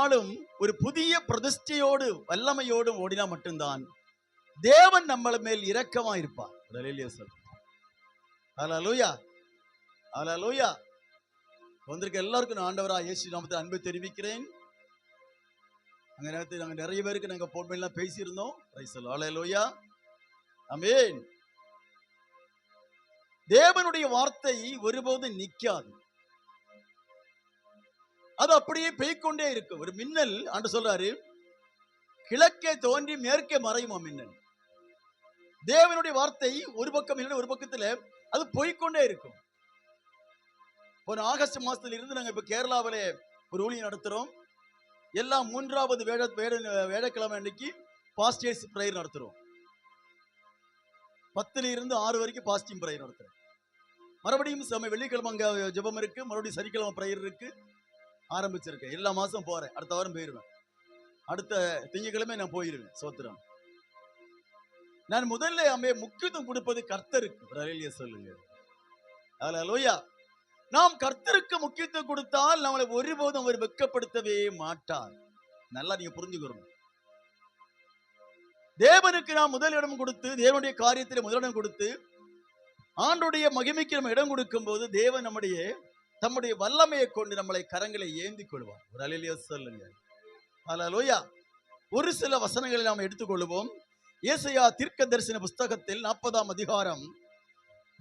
நாளும் ஒரு புதிய பிரதிஷ்டையோடு வல்லமையோடும் ஓடினா மட்டும்தான் தேவன் நம்மள மேல் இரக்கமா இருப்பார். ஹல்லேலூயா, ஹல்லேலூயா. வந்திருக்க எல்லாருக்கும் நான் ஆண்டவராக இயேசு நாமத்தில் அன்பை தெரிவிக்கிறேன். அங்க நேரத்தில் நாங்கள் நிறைய பேருக்கு நாங்கள் போன் பண்ணலாம் பேசியிருந்தோம். ஹல்லேலூயா, ஆமென். தேவனுடைய வார்த்தை ஒருபோதும் நிற்காது, அது அப்படியே பெய்கொண்டே இருக்கு. ஒரு மின்னல் ஆண்டு சொல்றாரு, கிழக்கே தோன்றி மேற்கே மறையுமா மின்னல். தேவனுடைய வார்த்தை ஒரு பக்கம் இல்லை, ஒரு பக்கத்துல அது போய்கொண்டே இருக்கும். போன ஆகஸ்ட் மாசத்துல இருந்து நாங்க இப்ப கேரளாவிலே ஒரு ஊழியம் நடத்துறோம். எல்லாம் 3வது வேடக்கிழமை அன்னைக்கு பாஸ்டர்ஸ் பிரேயர் நடத்துறோம். 10 இருந்து 6 வரைக்கும் பாஸ்டிங் பிரேயர் நடத்துறோம். மறுபடியும் வெள்ளிக்கிழமை அங்க ஜெபம் இருக்கு, மறுபடியும் சனிக்கிழமை பிரேயர் இருக்கு. ஆரம்பிச்சிருக்கேன். எல்லா மாசம் போறேன். அடுத்த வாரம் போயிருவேன். அடுத்த திங்கட்கிழமை நான் போயிருவேன். சோத்திரம். நான் முதல்ல முக்கியத்துவம் கொடுப்பது கர்த்தருக்கு. சொல்லுங்க, ஹல்லேலூயா. நாம் கர்த்தருக்கு முக்கியத்துவம் கொடுத்தால் நம்மளை ஒருபோதும் அவர் வெட்கப்படுத்தவே மாட்டார். நல்லா நீங்க புரிஞ்சுக்கணும். தேவனுக்கு நாம் முதலிடம் கொடுத்து, தேவனுடைய காரியத்தில் முதலிடம் கொடுத்து, ஆண்டுடைய மகிமைக்கு நம்ம இடம் கொடுக்கும் போது தேவன் தம்முடைய வல்லமையை கொண்டு நம்மளை கரங்களை ஏந்தி கொள்வார். ஒரு அல்லேலூயா சொல்லுங்க, ஹல்லேலூயா. ஒரு சில வசனங்களை நாம் எடுத்துக்கொள்வோம். ஏசாயா தீர்க்கதரிசன புஸ்தகத்தில் 40ஆம் அதிகாரம்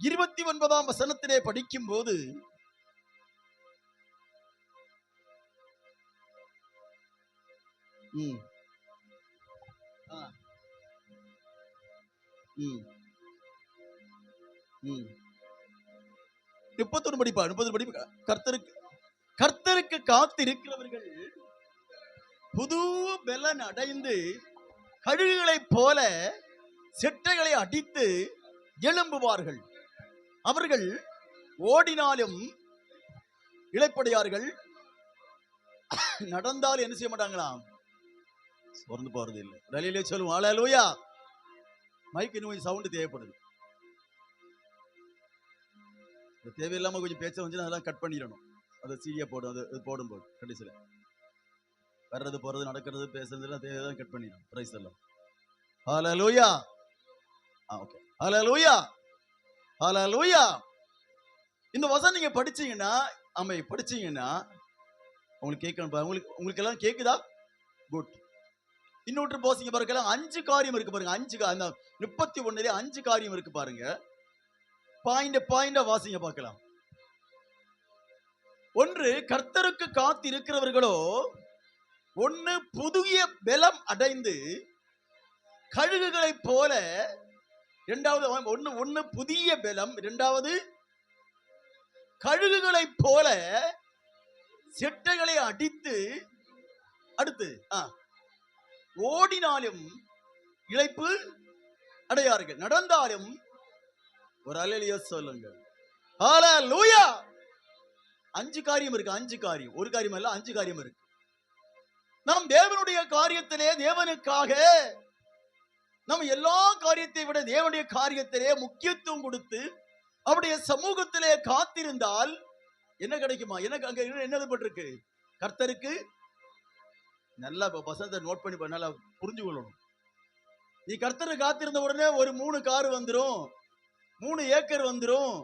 29ஆம் வசனத்திலே படிக்கும் போது, கர்த்தருக்கு காத்திருக்கிறவர்கள் புது பலன் அடைந்து கழுகுகளைப் போல செட்டைகளை அடித்து எழும்புவார்கள். அவர்கள் ஓடினாலும் இளைப்படையார்கள், நடந்தாலும் என்ன செய்ய மாட்டாங்களாம், சோர்ந்து போறது இல்லை. ரலிலே சொல்லுவோம், ஹல்லேலூயா. மைக்கு கொஞ்சம் சவுண்ட் தேவைப்படுது. தேவையில்லாம கொஞ்சம் பேச்ச வந்து அதெல்லாம் கட் பண்ணிடணும். அதை சீரியா போடும். அது போடும்போது கடைசியில் வர்றது போறது நடக்கிறது பேசுறதுலாம் தேவைதான் கட் பண்ணிடணும். பிரைஸ் எல்லாம். ஹல்லேலூயா. ஓகே, ஹல்லேலூயா, ஹல்லேலூயா. இந்த வசனம் நீங்க படிச்சீங்கன்னா உங்களுக்கு கேட்கணும். உங்களுக்கு எல்லாம் கேக்குதா? குட். இன்னொன்று போசிங்க பாருங்க, 5 காரியம் இருக்கு பாருங்க. 31 5 காரியம் இருக்கு பாருங்க. பாயிண்ட் வாசிங்க பார்க்கலாம். 1, கர்த்தருக்கு காத்து இருக்கிறவர்களோ 1 புதிய பலம் அடைந்து கழுகுகளைப் போல. 2வது 1 புதிய பலம், 2வது கழுகுகளைப் போல செட்டைகளை அடித்து, அடுத்து ஓடினாலும் இளைப்பு அடையார்கள், நடந்தாலும். ஒரு அல்லேலூயா சொல்லுங்க, ஹல்லேலூயா. 5 காரியம் இருக்கு. 5 காரியம், ஒரு காரியம் அல்ல, 5 காரியம் இருக்கு. நாம் தேவனுடைய காரியத்திலே, தேவனுக்காக நம்ம எல்லா காரியத்தை விட தேவனுடைய காரியத்திலே முக்கியத்துவம் கொடுத்து அவருடைய சமூகத்திலே காத்திருந்தால் என்ன கிடைக்குமா? எனக்கு அங்க என்ன பட்டிருக்கு? கர்த்தருக்கு நல்லா வசனத்தை நோட் பண்ணி நல்லா புரிஞ்சு கொள்ளணும். நீ கர்த்தருக்கு காத்திருந்த உடனே ஒரு 3 கார் வந்துடும், 3 ஏக்கர் வந்துடும்,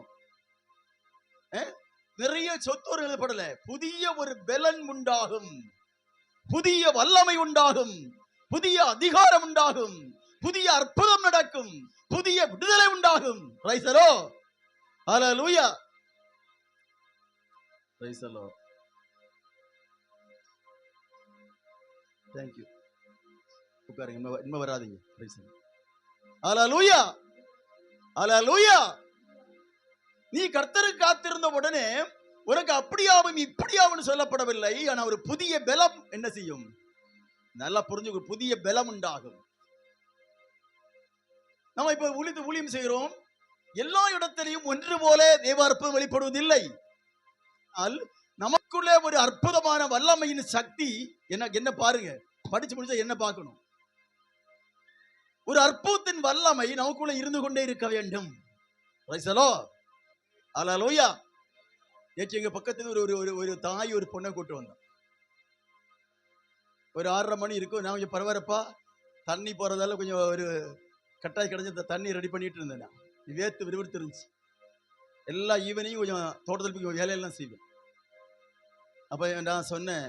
நிறைய சொத்து எழுதப்படல. புதிய ஒரு பலன் உண்டாகும், புதிய வல்லமை உண்டாகும், புதிய அதிகாரம் உண்டாகும், புதிய அற்புதம் நடக்கும், புதிய விடுதலை உண்டாகும். Price the Lord, hallelujah, price the Lord. Thank you. உட்காருங்க, இன்னும் வராதீங்க. பிரைஸ் தி லார்ட், ஹல்லேலூயா, ஹல்லேலூயா. நீ கர்த்தருக்கு காத்திருந்த உடனே உனக்கு அப்படியாவும் இப்படியாவும் சொல்லப்படவில்லை. ஆனா ஒரு புதிய பலம் என்ன செய்யும்? நல்லா புரிஞ்சு, புதிய பலம் உண்டாகும். நம்ம இப்ப ஊழியம் செய்கிறோம். எல்லா இடத்திலையும் ஒன்று போல தேவ அற்புதம் வெளிப்படுவதில்லை. நமக்குள்ளே ஒரு அற்புதமான வல்லமையின் சக்தி என்ன பாருங்க. படிச்சு முடிச்சா என்ன பார்க்கணும்? ஒரு அற்புதத்தின் வல்லமை நமக்குள்ள இருந்து கொண்டே இருக்க வேண்டும். பிரைஸ் தி லார்ட், ஹல்லேலூயா. நேற்று எங்க பக்கத்துல ஒரு தாய் ஒரு பொண்ணை கூட்டு வந்தான். ஒரு 6:30 மணி இருக்கும். நான் கொஞ்சம் பரவாயில்லப்பா, தண்ணி போறதால கொஞ்சம் ஒரு கட்டாய் கிடைச்ச தண்ணி ரெடி பண்ணிட்டு இருந்தேன். நான் வேர்த்து விறுவிறுத்து இருந்துச்சு. எல்லா ஈவினிங்கும் கொஞ்சம் தோட்டத்தில் போய் வேலையெல்லாம் செய்வேன். அப்ப நான் சொன்னேன்,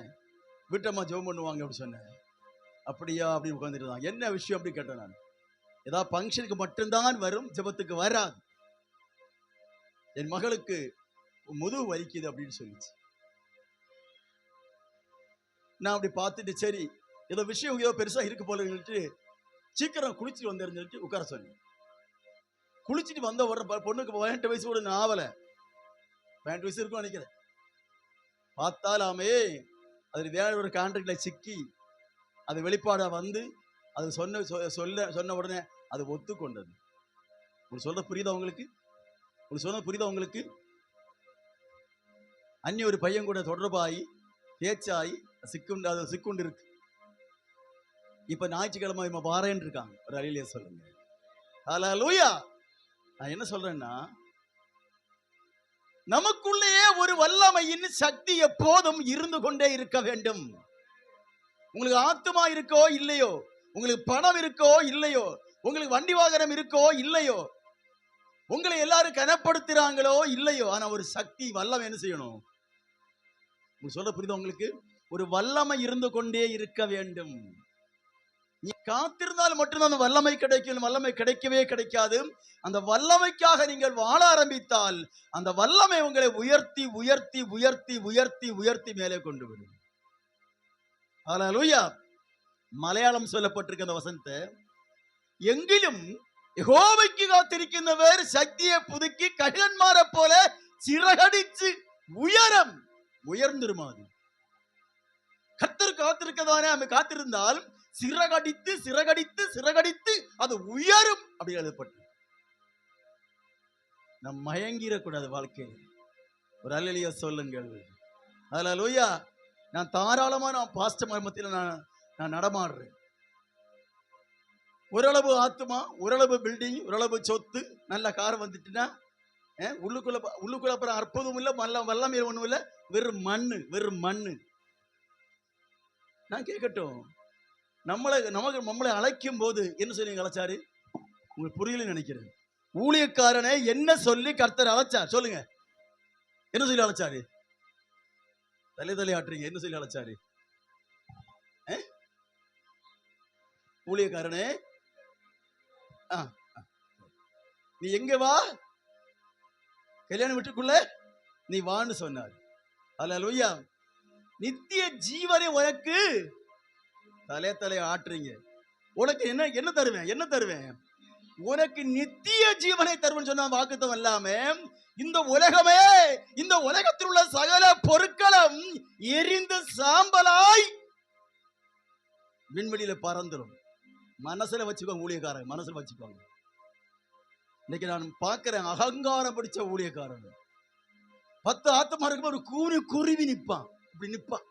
வீட்டம்மா ஜெபம் பண்ணுவாங்க அப்படி சொன்னேன். அப்படியா அப்படின்னு உட்காந்துட்டு என்ன விஷயம் அப்படி கேட்டேன். நான் ஏதாவது ஃபங்க்ஷனுக்கு மட்டும்தான் வரும், ஜெபத்துக்கு வராது. என் மகளுக்கு முதுகு வலிக்குது அப்படின்னு சொல்லிச்சு. நான் அப்படி பார்த்துட்டு சரி ஏதோ விஷயம் ஏதோ பெருசா இருக்கு போல சீக்கிரம் குளிச்சுட்டு வந்துருந்துட்டு உட்கார சொன்னேன். குளிச்சுட்டு வந்த உடனே பொண்ணுக்கு 18 வயசு கூட ஆவல, 18 வயசு இருக்கும் நினைக்கிறேன். பார்த்தாலாமே அது வேற ஒரு கான்ட்ராக்ட்ல சிக்கி அது வெளிப்பாடா வந்து அது சொன்ன உடனே அது ஒத்துக்கொண்டது. உங்களுக்கு சொல்ற புரியுதா உங்களுக்கு? உங்களுக்கு சொன்ன புரியுதா உங்களுக்கு? அந்நிய ஒரு பையன் கூட தொடர்பாகி பேச்சாகி சிக்குண்டு இருக்கு. இப்ப ஞாயிற்றுக்கிழமை வாரேன்னு இருக்காங்க. ஒரு அழியிலே சொல்லுங்க. ஹல்லேலூயா. நான் என்ன சொல்றேன்னா, நமக்குள்ளேயே ஒரு வல்லமையின் சக்தி எப்போதும் இருந்து கொண்டே இருக்க வேண்டும். உங்களுக்கு ஆத்துமா இருக்கோ இல்லையோ, உங்களுக்கு பணம் இருக்கோ இல்லையோ, உங்களுக்கு வண்டி வாகனம் இருக்கோ இல்லையோ, உங்களை எல்லாரும் கனப்படுத்துறாங்களோ இல்லையோ, ஆனா ஒரு சக்தி வல்லமை என்ன செய்யணும்? உங்களுக்கு சொல்ல புரியுதா உங்களுக்கு? ஒரு வல்லமை இருந்து கொண்டே இருக்க வேண்டும். நீ காத்திருந்தால் மட்டும்தான் அந்த வல்லமை கிடைக்கும். வல்லமை கிடைக்கவே கிடைக்காது. அந்த வல்லமைக்காக நீங்கள் வாழ ஆரம்பித்தால் அந்த வல்லமை உங்களை உயர்த்தி உயர்த்தி உயர்த்தி உயர்த்தி உயர்த்தி மேலே கொண்டு வரும். ஹல்லேலூயா. மலையாளம் சொல்லப்பட்டிருக்க அந்த வசனத்தை, எங்கிலும் யெகோவாவுக்கு காத்திருக்கிறவர் சக்தியை புதுக்கி கழுகன்மாரை போல சிறகடிச்சு உயர்ந்திருமாது. கர்த்தர் காத்திருக்கதானே நம்ம காத்திருந்தால் சிறகடித்து சிறகடித்து சிறகடித்து அது உயரும் அப்படி எழுதப்பட்டு. நம் மயங்கிடக்கூடாது வாழ்க்கையில். ஒரு அல்லேலூயா சொல்லுங்கள். ஹல்லேலூயா. நான் தாராளமா பாஸ்டர் மத்தியில் நான் நடமாடுறேன். ஓரளவு ஆத்துமா, ஓரளவு பில்டிங், ஓரளவு சொத்து, நல்ல கார் வந்துட்டுன்னா உள்ளுக்குள்ள அப்புறம் அற்புதம் இல்ல, வல்லமை ஒண்ணும் இல்ல, வெறும் மண்ணு. நான் கேட்கட்டும், நம்மளை அழைக்கும் போது என்ன சொல்லி அழைச்சாரு? உங்களுக்கு புரியல நினைக்கிறேன். ஊழியக்காரனை என்ன சொல்லி கர்த்தர் அழைச்சார் சொல்லுங்க? என்ன சொல்லி அழைச்சாரு? தலை ஆட்டுறீங்க. என்ன சொல்லி அழைச்சாரு? ஊழியக்காரனே நீ எங்க வா, கல்யாண வீட்டுக்குள்ள நீ வான்னு சொன்னார். ஹல்லேலூயா. நித்திய ஜீவனை உனக்கு தலை ஆட்டுறீங்க. உனக்கு என்ன தருவேன்? உனக்கு நித்திய ஜீவனை தருவேன் சொன்ன வாக்குத்தம் இல்லாம இந்த உலகமே, இந்த உலகத்தில் உள்ள சகல பொருட்களும் எரிந்து சாம்பலாய் விண்வெளியில பறந்துடும். மனசுல வச்சுக்கோங்க ஊழியக்காரங்க, மனசுல வச்சுக்கோங்க. இன்னைக்கு நான் பார்க்கிறேன் அகங்காரம் பிடிச்ச ஊழியக்காரங்க. 10 ஆத்துமா இருக்கும் ஒரு குருவி நிப்பான், இப்படி நிப்பான்.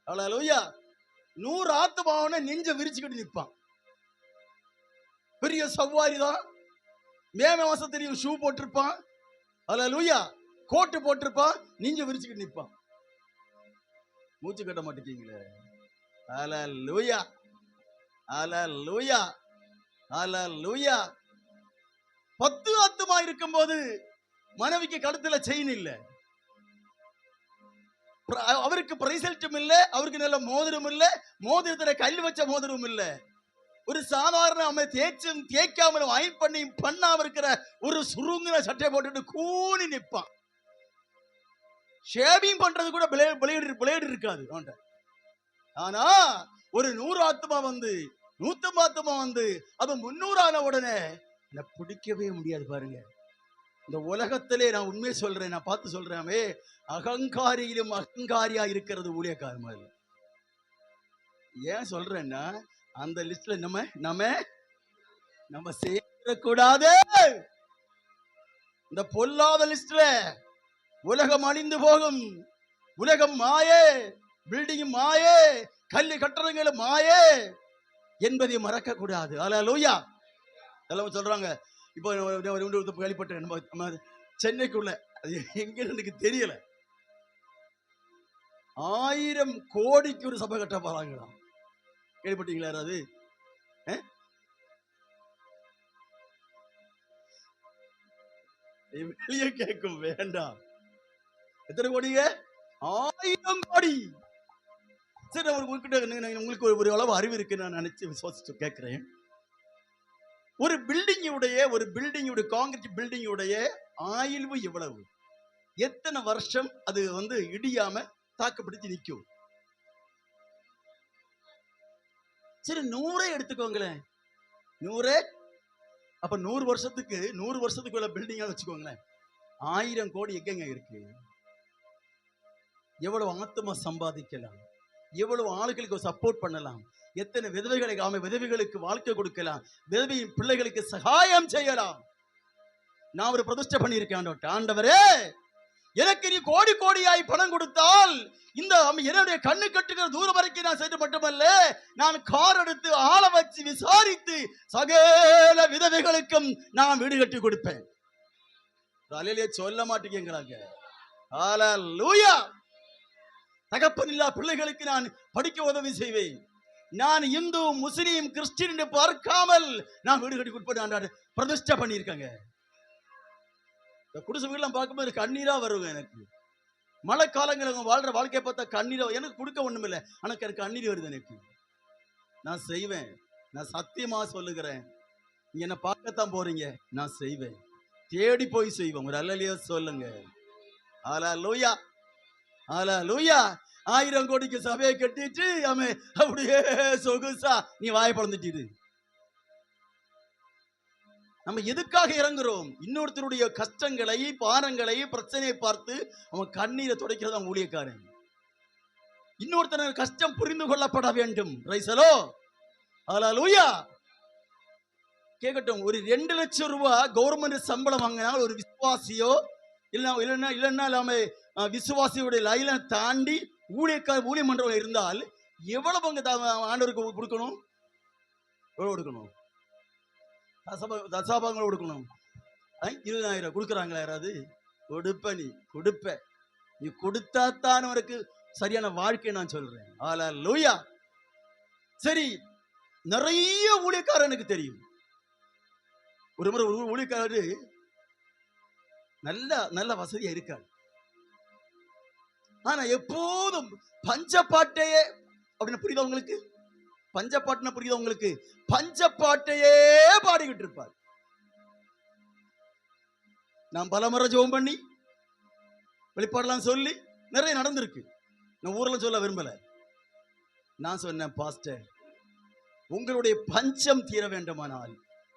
ஹல்லேலூயா. 100 ஆத்துமாவன நெஞ்ச விரிச்சுக்கிட்டு நிப்பான். பெரிய சவாரி தான். மே மாசம் தெரியும் ஷூ போட்டிருப்பான். ஹல்லேலூயா. கோட்டு போட்டிருப்பான், நெஞ்ச விரிச்சுக்கிட்டு நிப்பான். மூச்சு கட்ட மாட்டேங்கீங்களே. ஹல்லேலூயா. ஹல்லேலூயா. ஹல்லேலூயா. 10 ஆத்துமா இருக்கும் போது மனைவிக்கு கழுத்துல செயின் இல்ல, அவருக்கு பிரைசல்ட்டும் இல்ல, அவருக்கு நல்ல மோதிரம் இல்ல, மோதிரத்துல கல் வச்ச மோதிரம் இல்ல, ஒரு சாதாரண அம்மை தேய்க்காமலும் அயன் பண்ணியும் பண்ணாம இருக்கிற ஒரு சுருங்கின சட்டை போட்டுட்டு கூனி நிப்பான். ஷேவிங் பண்றது கூட பிளேடு இருக்காது. ஆனா ஒரு 100 ஆத்துமா வந்து 150 ஆத்துமா வந்து அது 300 ஆன உடனே என்ன பிடிக்கவே முடியாது. பாருங்க, இந்த உலகத்திலே நான் உண்மையை சொல்றேன், நான் பார்த்து சொல்றேன், அகங்காரியிலும் அகங்காரியா இருக்கிறது ஊழியக்காரமா இல்லை. ஏன் சொல்றேன்னா அந்த லிஸ்ட்ல நம்ம சேரக்கூடாது. இந்த பொல்லாத லிஸ்ட்ல உலகம் அழிந்து போகும். உலகம் மாயே, பில்டிங் மாயே, கல்வி கட்டடங்களும் மாயே என்பதை மறக்க கூடாது. ஹல்லேலூயா. எல்லாம் சொல்றாங்க. இப்போ கேள்விப்பட்டேன், நம்ம சென்னைக்குள்ள, அது எங்க எனக்கு தெரியல, 1000 கோடிக்கு ஒரு சபை கட்ட போறாங்களாம். கேள்விப்பட்டீங்களா யாராவது? வெளியே கேட்கும் வேண்டாம். எத்தனை கோடிங்க? 1000 கோடி. சரி, உங்களுக்கு ஒரு அளவு அறிவு இருக்கு நான் நினைச்சு விசுவாசிச்சு கேட்கிறேன். ஒரு பில்டிங்குடைய காங்கிரீட் பில்டிங்குடைய ஆயுள்வு எவ்வளவு? எத்தனை வருஷம் அது இடியாம தாக்குப்பிடிச்சு நிற்கும்? சரி, 100 எடுத்துக்கோங்களேன். 100 அப்ப 100 வருஷத்துக்குள்ள பில்டிங்கா வச்சுக்கோங்களேன். 1000 கோடி எங்கெங்க இருக்கு? எவ்வளவு ஆத்மா சம்பாதிக்கலாம், எவ்வளவு ஆளுகளுக்கு சப்போர்ட் பண்ணலாம், எத்தனை விதவைகளுக்கு வாழ்க்கை கொடுக்கலாம், விதவையின் பிள்ளைகளுக்கு சகாயம் செய்யலாம். நான் ஒரு பிரதிஷ்டை பண்ணியிருக்கேன். ஆண்டவரே, எனக்கு நீ கோடி கோடியாய் பணம் கொடுத்தால் இந்த என்னுடைய கண்ணு கட்டுகிற தூரம் வரைக்கும் நான் செய்து மட்டுமல்ல, நான் கார் எடுத்து ஆள வச்சு விசாரித்து சகல விதவைகளுக்கும் நான் வீடு கட்டி கொடுப்பேன். சொல்ல மாட்டேங்கிறாங்க. ஹல்லேலூயா. தகப்பன் இல்லா பிள்ளைகளுக்கு நான் படிக்க உதவி செய்வேன். நான் இந்து முஸ்லீம் கிறிஸ்டின் என்று பார்க்காமல் நான் வீடு கட்டி கொடுப்பேன். பிரதிஷ்டை பண்ணியிருக்காங்க. குடிசை வீடுலாம் பார்க்கும்போது கண்ணீரா வருங்க. எனக்கு மழை காலங்கள் வாழ்ற வாழ்க்கையை பார்த்தா கண்ணீரா. எனக்கு கொடுக்க ஒண்ணும் இல்லை, ஆனா எனக்கு கண்ணீர் வருது. எனக்கு நான் செய்வேன். நான் சத்தியமா சொல்லுகிறேன். நீங்க என்ன பார்க்கத்தான் போறீங்க, நான் செய்வேன். தேடி போய் செய்வோம். ஒரு அல்லேலூயா சொல்லுங்க. ஹல்லேலூயா, ஹல்லேலூயா. 1000 கோடிக்கு சபையை கட்டிட்டு அப்படியே சொகுசா நீ வாயை பழந்துட்டு. நம்ம எதுக்காக இறங்குறோம்? இன்னொருத்தருடைய கஷ்டங்களை, பாரங்களை, பிரச்சனையை பார்த்து அவன் கண்ணீரை துடைக்கிறது அவன் ஊழியக்காரன். இன்னொருத்தர் கஷ்டம் புரிந்து கொள்ளப்பட வேண்டும். ரைசலோ, ஹல்லேலூயா. கேட்கட்டும், ஒரு 2 லட்சம் ரூபாய் கவர்மெண்ட் சம்பளம் வாங்கினா ஒரு விசுவாசியோ இல்லைன்னா இல்லாம விசுவாசியோட லைனை தாண்டி ஊழியம் பண்றவங்க இருந்தால் எவ்வளவு ஆண்டவருக்கு கொடுக்கணும்? எவ்வளவு கொடுக்கணும்? தசாபாங்களை கொடுக்கணும். 20,000 கொடுக்குறாங்களா யாராவது? கொடுப்ப நீ கொடுத்தாத்தான் உனக்கு சரியான வாழ்க்கை. நான் சொல்றேன். ஹல்லேலூயா. சரி, நிறைய ஊழியக்காரனுக்கு தெரியும். ஒரு முறை ஊழியக்காரரு நல்ல வசதியா இருக்காரு. ஆனா எப்போதும் பஞ்சப்பாட்டையே அப்படின்னு புரியுதா உங்களுக்கு? பஞ்சப்பாட்டுனா புரியுதா உங்களுக்கு? பஞ்சப்பாட்டையே பாடிக்கிட்டு இருப்பார். நான் பலமுறை ஜெபம் பண்ணி வெளிப்பாடெல்லாம் சொல்லி நிறைய நடந்திருக்கு. நான் ஊர்ல சொல்ல விரும்பல. நான் சொன்னேன், பாஸ்டர், உங்களுடைய பஞ்சம் தீர வேண்டுமானால்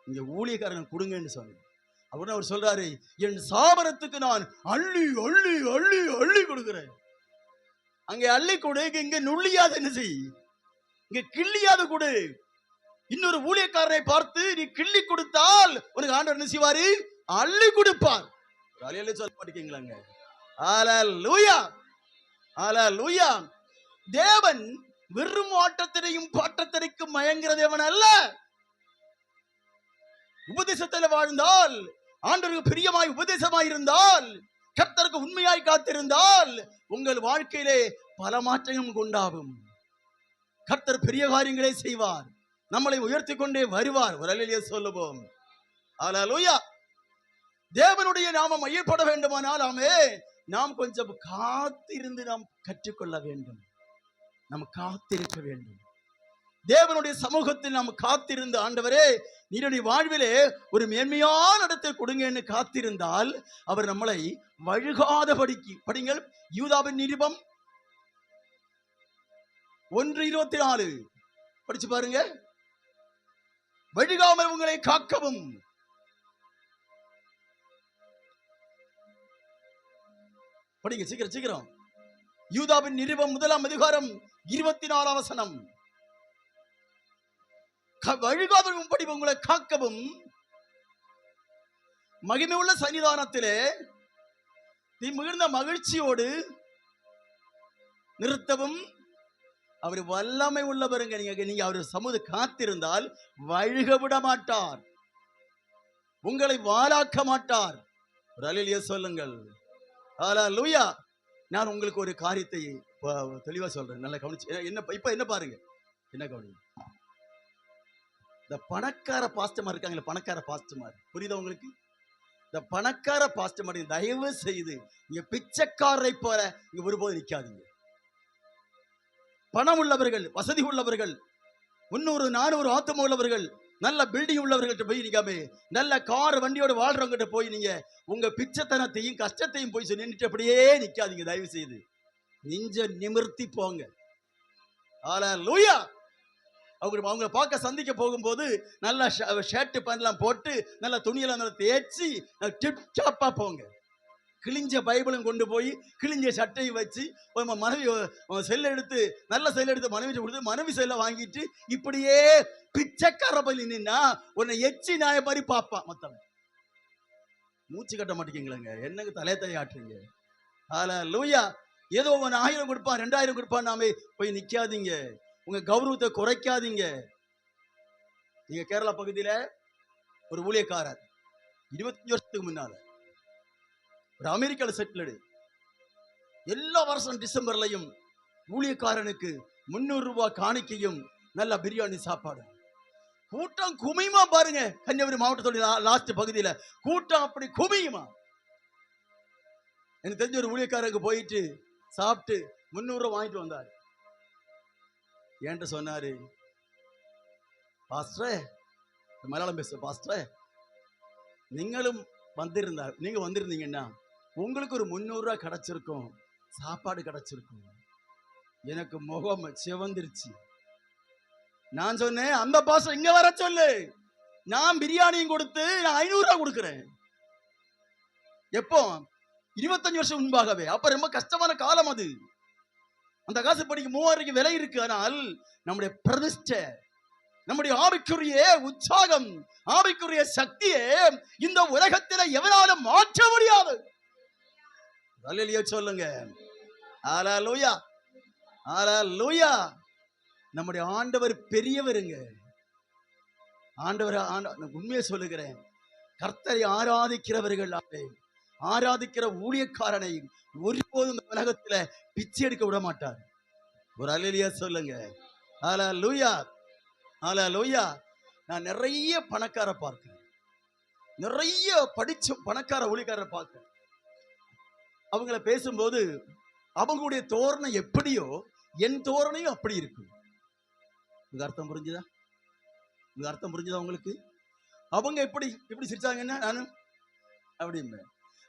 இங்க ஊழியக்காரன் கொடுங்கன்னு சொன்னேன். அப்படின்னு அவர் சொல்றாரு, என் சாபனத்துக்கு நான் அள்ளி அள்ளி அள்ளி அள்ளி கொடுக்கிறேன். அங்கே அள்ளி கொடு, இங்க நுள்ளியாத என்ன செய், இங்க கிள்ளியாத கொடு. இன்னொரு ஊழியக்காரனை பார்த்து நீ கிள்ளி கொடுத்தால் உனக்கு ஆண்டவர் என்ன செய்வாரு? அள்ளி கொடுப்பார். சொல்ல மாட்டீங்களாங்க? ஹல்லேலூயா, ஹல்லேலூயா. தேவன் வெறும் ஆட்டத்தினையும் பாட்டத்தினைக்கும் மயங்கிற தேவன் அல்ல. உபதேசத்தில் வாழ்ந்தால், ஆண்டவருக்கு பிரியமாய் உபதேசமாய் இருந்தால், கர்த்தருக்கு உண்மையாய் காத்திருந்தால் உங்கள் வாழ்க்கையிலே பல மாற்றங்களும் உண்டாகும். கர்த்தர் பெரிய காரியங்களை செய்வார். நம்மளை உயர்த்தி கொண்டே வருவார். ஒரு அல்லேலூயா சொல்லுவோம். ஹல்லேலூயா. தேவனுடைய நாமம் மையப்பட வேண்டுமானால் நாம் கொஞ்சம் காத்திருந்து நாம் கற்றுக்கொள்ள வேண்டும். நாம் காத்திருக்க வேண்டும். தேவனுடைய சமூகத்தில் நாம் காத்திருந்து, ஆண்டவரே நீருடைய வாழ்விலே ஒரு மேன்மையான இடத்தை கொடுங்கன்னு காத்திருந்தால் அவர் நம்மளை வழுகாதபடிக்கு. படிங்கள், யூதாவின் நிருபம் 1:24 படிச்சு பாருங்க. வழுகாமல் உங்களை காக்கவும். படிங்க சீக்கிரம். யூதாவின் நிருபம் 1ஆம் அதிகாரம் 24ஆம் வசனம். வழுகாதபடி உங்களை காக்கவும், மகிமை உள்ள சன்னிதானத்திலே நீ மிகுந்த மகிழ்ச்சியோடு நிறுத்தவும் அவர் வல்லமை உள்ளவருங்க. நீங்க அவர் சமூக காத்திருந்தால் வழுக விட மாட்டார், உங்களை வாளாக்க மாட்டார். ஒரு அல்லேலூயா சொல்லுங்கள். ஹல்லேலூயா. நான் உங்களுக்கு ஒரு காரியத்தை தெளிவா சொல்றேன், நல்லா கவனிச்சு. என்ன இப்ப என்ன பாருங்க, என்ன கவனிங்க. இந்த பணக்கார பாஸ்டர்மார் இருக்காங்களே, பணக்கார பாஸ்டர்மார், புரியுதா உங்களுக்கு? இந்த பணக்கார பாஸ்டர்மார் தயவு செய்து இங்க பிச்சைக்காரரை போல இங்க ஒருபோது நிக்காதீங்க. பணம் உள்ளவர்கள், வசதி உள்ளவர்கள், 300 400 ஆத்மா உள்ளவர்கள், நல்ல பில்டிங் உள்ளவர்கள்ட்ட போய் நிக்காம, நல்ல கார் வண்டியோட வாழ்றவங்கிட்ட போய் நீங்க உங்க பிச்சைத்தனத்தையும் கஷ்டத்தையும் போய் நின்றுட்டு அப்படியே நிக்காதீங்க. தயவு செய்து நெஞ்ச நிமிர்த்தி போங்க. ஹல்லேலூயா. அவங்களை பார்க்க சந்திக்க போகும்போது நல்ல ஷர்ட் பேண்ட்லாம் போட்டு நல்ல துணியெல்லாம் நல்லா தேய்ச்சி டிப் டாப்பா போங்க. கிழிஞ்ச பைபிளும் கொண்டு போய் கிழிஞ்ச சட்டையும் வச்சு மனைவி செல்ல எடுத்து, நல்ல செல்ல எடுத்து மனைவி கொடுத்து, மனைவி செல்ல வாங்கிட்டு இப்படியே பிச்சைக்கார பள்ளி நின்னா உன்னை எச்சி நாய மாதிரி பார்ப்பான் மத்தவன். மூச்சு கட்ட மாட்டேங்கிறீங்களேங்க, என்னங்க தலையை ஆட்டுறீங்க? ஹல்லேலூயா. ஏதோ 1000 கொடுப்பான் 2000 கொடுப்பான் நாமே போய் நிக்காதீங்க. உங்க கௌரவத்தை குறைக்காதீங்க. நீங்க கேரளா பகுதியில ஒரு ஊழியக்காரர் 25 வருஷத்துக்கு முன்னால ஒரு அமெரிக்கால செட்டில்டு. எல்லா வருஷம் டிசம்பர்லையும் ஊழியக்காரனுக்கு 300 ரூபாய் காணிக்கையும் நல்ல பிரியாணி சாப்பாடு. கூட்டம் குமியுமா பாருங்க. கன்னியாகுமரி மாவட்டத்தோட லாஸ்ட் பகுதியில கூட்டம் அப்படி குமியுமா. எனக்கு தெரிஞ்ச ஒரு ஊழியக்காரருக்கு போயிட்டு சாப்பிட்டு 300 ரூபாய் வாங்கிட்டு வந்தார். என்கிட்ட சொன்னாரு, பாஸ்டரே, மலையாளம் பேச, பாஸ்டரே நீங்களும் நீங்க வந்திருந்தீங்கன்னா உங்களுக்கு ஒரு 300 ரூபாய் கிடைச்சிருக்கும், சாப்பாடு கிடைச்சிருக்கும். எனக்கு முகம் சிவந்திருச்சு. நான் சொன்னேன், அந்த பாஸ்டர் இங்க வர சொல்லு, நான் பிரியாணியும் கொடுத்து நான் 500 ரூபாய் கொடுக்கிறேன். எப்போ? 25 வருஷம் முன்பாகவே. அப்ப ரொம்ப கஷ்டமான காலம் அது. அந்த காசு படிக்கு 3000 விலை இருக்கு. ஆனால் நம்முடைய பிரதிஷ்டை, நம்முடைய ஆவிக்குரிய உற்சாகம், ஆவிக்குரிய சக்தியை இந்த உலகத்தில் எவனாலும் மாற்ற முடியாது. அல்லேலூயா சொல்லுங்க. ஹல்லேலூயா, ஹல்லேலூயா. நம்முடைய ஆண்டவர் பெரியவருங்க. ஆண்டவர் உண்மையை சொல்லுகிறேன், கர்த்தரை ஆராதிக்கிறவர்கள், ஆராதிக்கிற ஊழியக்காரனை ஒருபோதும் இந்த உலகத்துல பிச்சை எடுக்க விட மாட்டார். ஒரு அல்லேலூயா சொல்லுங்க. ஹல்லேலூயா, ஹல்லேலூயா. நான் நிறைய பணக்கார பார்க்கிறேன், நிறைய படிச்ச பணக்கார ஊழியக்காரரை பார்க்கிறேன். அவங்கள பேசும்போது அவங்களுடைய தோரணை எப்படியோ என் தோரணையும் அப்படி இருக்கும். உங்களுக்கு அர்த்தம் புரிஞ்சுதா? உங்களுக்கு அர்த்தம் புரிஞ்சுதா உங்களுக்கு? அவங்க எப்படி எப்படி சிரிச்சாங்கன்னா நானும் அப்படின்னு,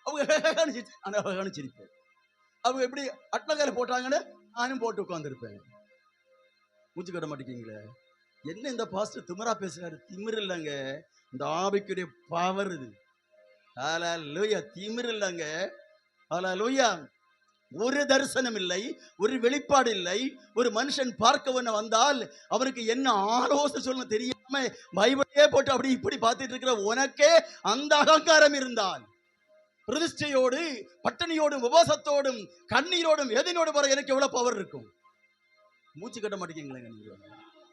அவங்க சிரிப்பேன். அவங்க எப்படி அட்லக்கார போட்டாங்கன்னு நானும் போட்டு உட்காந்துருப்பேன். மூச்சு கட்ட மாட்டேங்கிறீங்களே, என்ன இந்த பாஸ்டர் திமிரா பேசுறாரு? திமிர் இல்லைங்க, இந்த ஆவிக்குரிய பவர் இது. ஹல்லேலூயா. திமிர் இல்லைங்க. ஹல்லேலூயா. ஒரு தரிசனம் இல்லை, ஒரு வெளிப்பாடு இல்லை. ஒரு மனுஷன் பார்க்க வந்தால் அவனுக்கு என்ன ஆலோசனை சொல்லணும் தெரியாம பைபிளையே போட்டு அப்படி இப்படி பார்த்துட்டு இருக்கிற உனக்கே அந்த அகங்காரம் இருந்தால், பிரதிஷ்டையோடு பட்டணியோடும் உபவாசத்தோடும் கண்ணீரோடும் எதினோடு வர எனக்கு எவ்வளவு பவர் இருக்கும்? மூச்சு கட்ட மாட்டேங்கிறீங்களா நீங்க?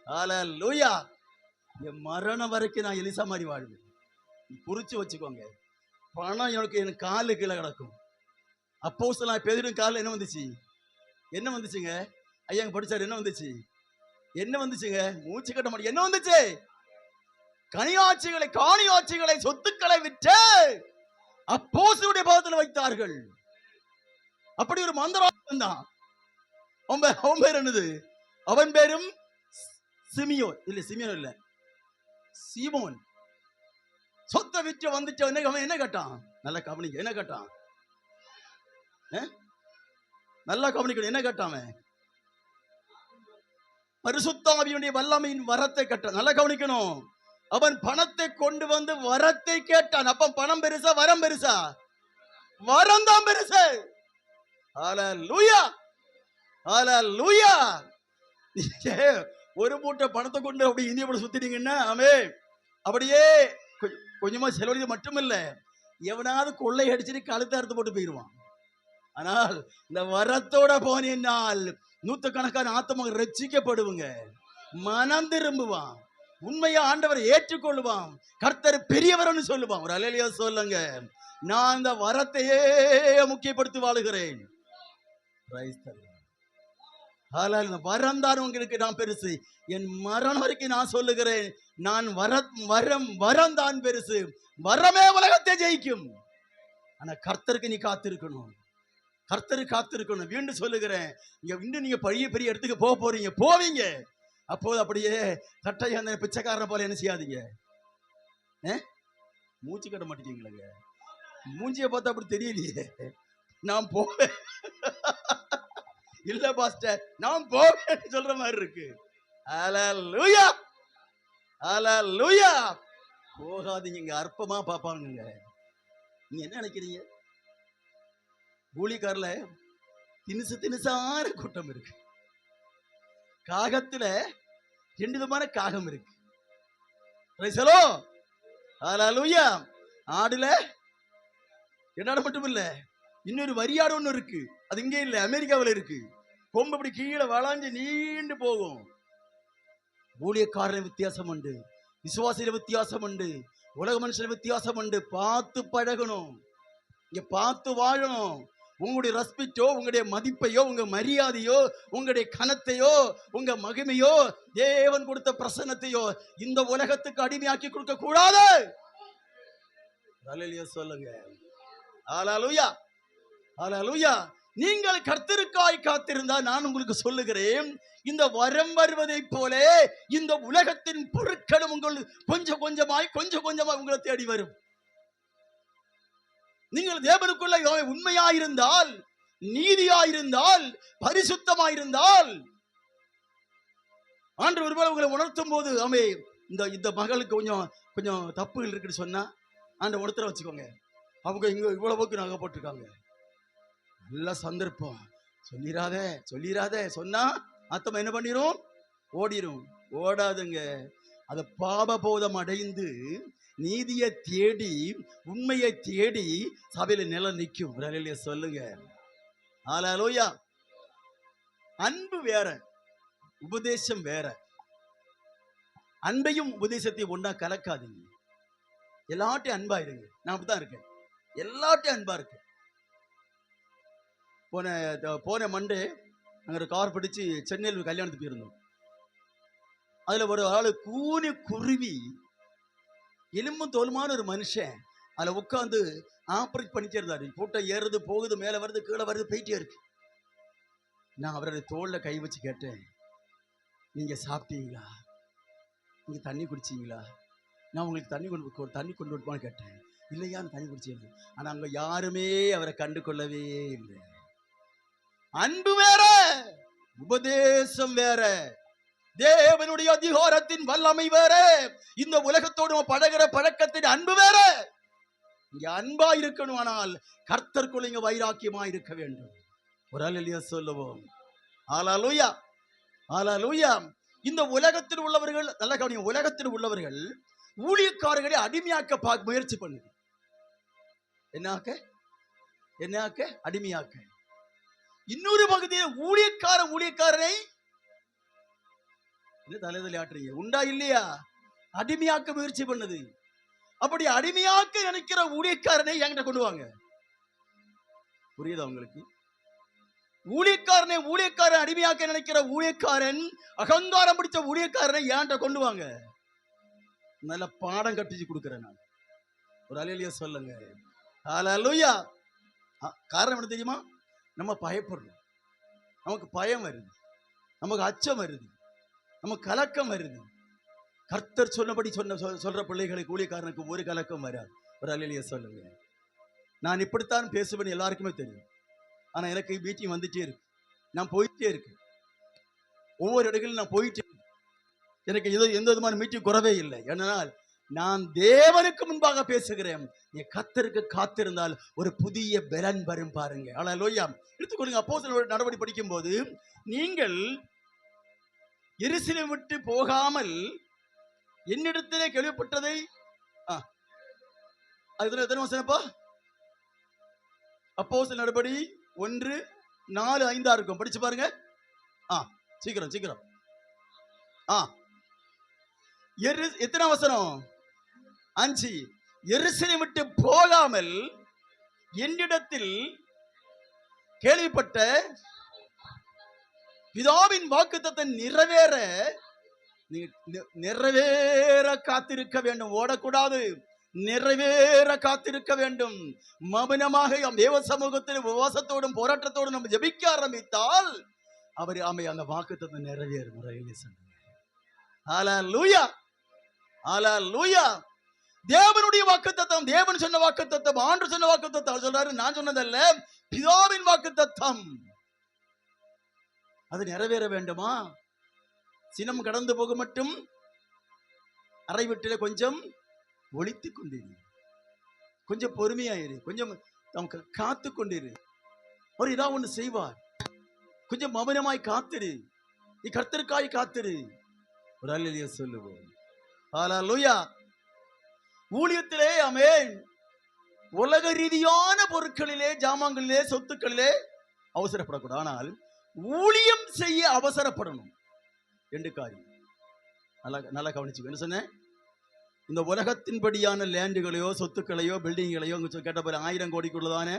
ஹல்லேலூயா. என் மரணம் வரைக்கும் நான் எலிசா மாதிரி வாழ்வேன். குறிச்சு வச்சுக்கோங்க. பணம் எனக்கு காலு கீழே கிடக்கும். அப்போஸ்தலனாகிய பேதுருவின் காலில் என்ன வந்துச்சு? என்ன வந்துச்சுங்க? ஐயா படிச்சாரு, என்ன வந்துச்சு? என்ன வந்துச்சுங்க? மூச்சு கட்ட மாட்டேங்க. என்ன வந்துச்சு? காணியாட்சிகளை சொத்துக்களை விற்று அப்போஸ்தலனுடைய பாதத்தில் வைத்தார்கள். அப்படி ஒரு மந்திரம் தான். அவன் பேர் என்னது? அவன் பேரும் சிமியோன் இல்ல, சீமோன். சொத்தை விற்று வந்துட்டு அவன் என்ன கேட்டான்? நல்லா கவனிக்க. என்ன கேட்டான்? நல்லா கவனிக்கணும். என்ன கேட்டான்? பரிசுத்த ஆவியுடைய வல்லமையின் வரத்தை கேட்டான். நல்லா கவனிக்கணும். அவன் பணத்தை கொண்டு வந்து வரத்தை கேட்டான். அப்ப பணம் பெருசா வரம் பெருசா? வரம் தான் பெருசு. ஹல்லேலூயா, ஹல்லேலூயா. ஒரு மூட்டை பணத்தை கொண்டு அப்படி இந்திய சுத்திட்டீங்கன்னா ஆமென், அப்படியே கொஞ்சமா செலவழிக்க மட்டுமில்ல, எவனாவது கொள்ளை அடிச்சுட்டு கழுத்தை அறுத்து போட்டு போயிடுவான். ஆனால் இந்த வரத்தோட போனால் 100கணக்கான ஆத்மா ரட்சிக்கப்படுவங்க, மனம் திரும்புவான், உண்மையா ஆண்டவரை ஏற்றுக்கொள்வான், கர்த்தர் பெரியவர்னு சொல்லுவான். ஒரு அல்லேலூயா சொல்லுங்க. நான் இந்த வரத்தையே முக்கியப்படுத்தி வாழுகிறேன். வரம் தான் உங்களுக்கு நான் பெருசு. என் மரணம் வரைக்கும் நான் சொல்லுகிறேன், நான் வரம் தான் பெருசு. வரமே உலகத்தை ஜெயிக்கும். ஆனா கர்த்தருக்கு நீ காத்திருக்கணும், கர்த்தருக்கு காத்திருக்கணும். வீண்டும் சொல்லுகிறேன், இன்னும் நீங்க பெரிய பெரிய இடத்துக்கு போக போறீங்க, போவீங்க. அப்போது அப்படியே கட்டையா அந்த பிச்சைக்காரனை போல என்ன செய்யாதீங்க, மூச்சு கட்ட மாட்டேங்க. மூஞ்சிய பார்த்தா அப்படி தெரியலையே, நான் போவேன் இல்ல பாஸ்டர் நான் போவேன் சொல்ற மாதிரி இருக்கு. ஹல்லேலூயா, ஹல்லேலூயா. போகாதீங்க, அற்பமா பாப்பாங்க. நீங்க என்ன நினைக்கிறீங்க? கூலிக்காரல தினுசான கூட்டம் இருக்கு. காகத்துல 2 விதமான காகம் இருக்கு. ஹல்லேலூயா. ஆடுல என்னோட மட்டும் இல்ல, இன்னொரு வரியாடு ஒண்ணு இருக்கு. அது இங்கே இல்ல, அமெரிக்காவில் இருக்கு. கொம்பு அப்படி கீழே வளாஞ்சு நீண்டு போகும். ஊழியக்காரன் வித்தியாசம் உண்டு, விசுவாசியில வித்தியாசம் உண்டு, உலக மனுஷன் வித்தியாசம் உண்டு. பார்த்து பழகணும், இங்க பார்த்து வாழணும். உங்களுடைய ரெஸ்பெக்டோ, உங்களுடைய மதிப்பையோ, உங்க மரியாதையோ, உங்களுடைய கனத்தையோ, உங்க மகிமையோ, தேவன் கொடுத்த பிரசன்னத்தையோ இந்த உலகத்துக்கு அடிமையாக்கி கொடுக்க கூடாது. ஹல்லேலூயா சொல்லுங்க. ஹல்லேலூயா, ஹல்லேலூயா. நீங்கள் கர்த்தருக்காய் காத்திருந்தா நான் உங்களுக்கு சொல்லுகிறேன், இந்த வரம் வருவதை போல இந்த உலகத்தின் பொருட்களும் உங்கள் கொஞ்சம் கொஞ்சமாய் உங்களை தேடி வரும். நீங்கள் தேவனுக்குள்ள உண்மையாயிருந்தால், நீதியாயிருந்தால், பரிசுத்தமாயிருந்தால், ஆண்டவர் ஒருவேளை உங்களை உணர்த்தும் போது அமே இந்த மகளுக்கு கொஞ்சம் தப்புகள் இருக்குன்னு சொன்னா ஆண்ட உணர்த்த வச்சுக்கோங்க. அவங்க இங்க இவ்வளவுக்கு நகை போட்டிருக்காங்க, நல்ல சந்தர்ப்பம், சொல்லிராத சொன்னா அத்தம் என்ன பண்ணிரும்? ஓடிரும். ஓடாதுங்க. அத பாபபோதம் அடைந்து நீதியை தேடி உண்மையை தேடி சபையில நில நிற்கும். சொல்லுங்க. ஹல்லேலூயா. அன்பு வேற, உபதேசம் வேற. அன்பையும் உபதேசத்தையும் ஒன்னா கலக்காதீங்க. எல்லாட்டையும் அன்பா இருங்க. நான் அப்படித்தான் இருக்கேன், எல்லாட்டையும் அன்பா இருக்கு. போன மண்டே நாங்க ஒரு கார் பிடிச்சு சென்னையில் கல்யாணத்துக்கு போயிருந்தோம். அதுல ஒரு ஆளு கூனி குருவி எலும்பும் தோலுமான ஒரு மனுஷன் அதுல உட்காந்து ஆப்ரேட் பண்ணிட்டே இருந்தாரு. கூட்டம் ஏறுது போகுது, மேல வருது கீழே வருது, போயிட்டே இருக்கு. நான் அவருடைய தோல்ல கை வச்சு கேட்டேன், நீங்க சாப்பிட்டீங்களா, நீங்க தண்ணி குடிச்சீங்களா, நான் உங்களுக்கு தண்ணி கொண்டு விடுப்பான்னு கேட்டேன். இல்லையா, நான் தண்ணி குடிச்சேன். ஆனா அங்க யாருமே அவரை கண்டு கொள்ளவே இல்லை. அன்பு வேற, உபதேசம் வேற, தேவனுடைய அதிகாரத்தின் வல்லமை வேற, இந்த உலகத்தோடு பழகிற பழக்கத்தின் அன்பு வேற. இங்க அன்பா இருக்கணும், ஆனால் கர்த்தருக்குள்ள இங்க வைராக்கியமா இருக்க வேண்டும். ஒரு அல்லேலூயா சொல்லுவோம். ஹல்லேலூயா, ஹல்லேலூயா. இந்த உலகத்தில் உள்ளவர்கள், நல்ல கவனிங்க, உலகத்தில் உள்ளவர்கள் ஊழியக்காரர்களை அடிமையாக்க முயற்சி பண்ணுது. என்னாக்க அடிமையாக்க. இன்னொரு பகுதியில் ஊழியக்காரரை தலைதலை ஆட்டுறீங்க, உண்டா இல்லையா, அடிமையாக்க முயற்சி பண்ணுது. அப்படி அடிமையாக்க நினைக்கிற ஊழியக்காரனை என்கிட்ட கொண்டு வாங்க. புரியுதா உங்களுக்கு? ஊழியக்காரன் அடிமையாக்க நினைக்கிற ஊழியக்காரன், அகங்காரம் பிடிச்ச ஊழியக்காரனை என்கிட்ட கொண்டு வாங்க. நல்ல பாடம் கட்டிச்சு கொடுக்கிறேன் நான். ஒரு அல்லேலூயா சொல்லுங்க. ஹல்லேலூயா. காரணம் என்ன தெரியுமா? நம்ம பயப்படுறோம், நமக்கு பயம் வருது, நமக்கு அச்சம் வருது, நமக்கு கலக்கம் வருது. கர்த்தர் சொன்னபடி சொல்ற பிள்ளைகளுக்கு, ஊழியக்காரனுக்கு ஒரு கலக்கம் வராது. ஒரு அல்லேலூயா சொல்லுங்க. நான் இப்படித்தான் பேசுவேன் எல்லாருக்குமே தெரியும். ஆனா எனக்கு மீட்டிங் வந்துட்டே இருக்கு, நான் போயிட்டே இருக்கேன். ஒவ்வொரு இடங்களிலும் நான் போயிட்டே இருக்கேன். எனக்கு எந்த விதமான மீட்டிங் குறவே இல்லை. ஏனால் நான் தேவனுக்கு முன்பாக பேசுகிறேன். நீ கர்த்தருக்கு காத்திருந்தால் ஒரு புதிய பலன் வரும் பாருங்க. ஹல்லேலூயா. எடுத்துக்கொள்ளுங்க. அப்போஸ்தலர் நடவடிக்கை படிக்கும் போது, நீங்கள் எருசலேம் விட்டு போகாமல் என்னிடத்திலே கேள்விப்பட்டதை, அது எத்தனை வசனப்பா? அப்போஸ்தலர் நடபடி 1:4-5 இருக்கும், படிச்சு பாருங்க. சீக்கிரம். எத்தனை வசனம்? 5. எருசலேம் விட்டு போகாமல் என்னிடத்தில் கேள்விப்பட்ட பிதாவின் வாக்குத்தத்தம் நிறைவேற காத்திருக்க வேண்டும். ஓடக்கூடாது, நிறைவேற காத்திருக்க வேண்டும். மௌனமாக தேவ சமூகத்தில் உபவாசத்தோடும் போராட்டத்தோடும் நம்ம ஜெபிக்க ஆரம்பித்தால் அவர் அந்த வாக்குத்தத்தம் நிறைவேறும். ஹல்லேலூயா, ஹல்லேலூயா. தேவனுடைய வாக்குத்தத்தம், தேவன் சொன்ன வாக்குத்தத்தம், ஆண்டு சொன்ன வாக்குத்தத்தம் சொல்றாரு, நான் சொன்னதல்ல, பிதாவின் வாக்குத்தத்தம். அது நிறைவேற வேண்டுமா? சினம் கடந்து போக மட்டும் அறை வீட்டில கொஞ்சம் ஒளித்து கொண்டிரு, கொஞ்சம் பொறுமையாயிரு, கொஞ்சம் காத்து கொண்டிரு. அவர் ஏதாவது ஒண்ணு செய்வார். கொஞ்சம் மௌனமாய் காத்திரு, நீ கர்த்தருக்காய் காத்திரு. ஒரு அல்லேலூயா சொல்லுவோம். ஹல்லேலூயா. ஊழியத்திலே ஆமென், உலக ரீதியான பொருட்களிலே, ஜாமான்களிலே, சொத்துக்களிலே அவசரப்படக்கூடாது. ஆனால் ஊழியம் செய்ய அவசரப்படணும். 2 காரியம் நல்லா கவனிச்சுக்கோ. என்ன சொன்னேன்? இந்த உலகத்தின்படியான லேண்டுகளையோ சொத்துக்களையோ பில்டிங்களையோ கேட்ட போல 1000 கோடிக்குள்ளதான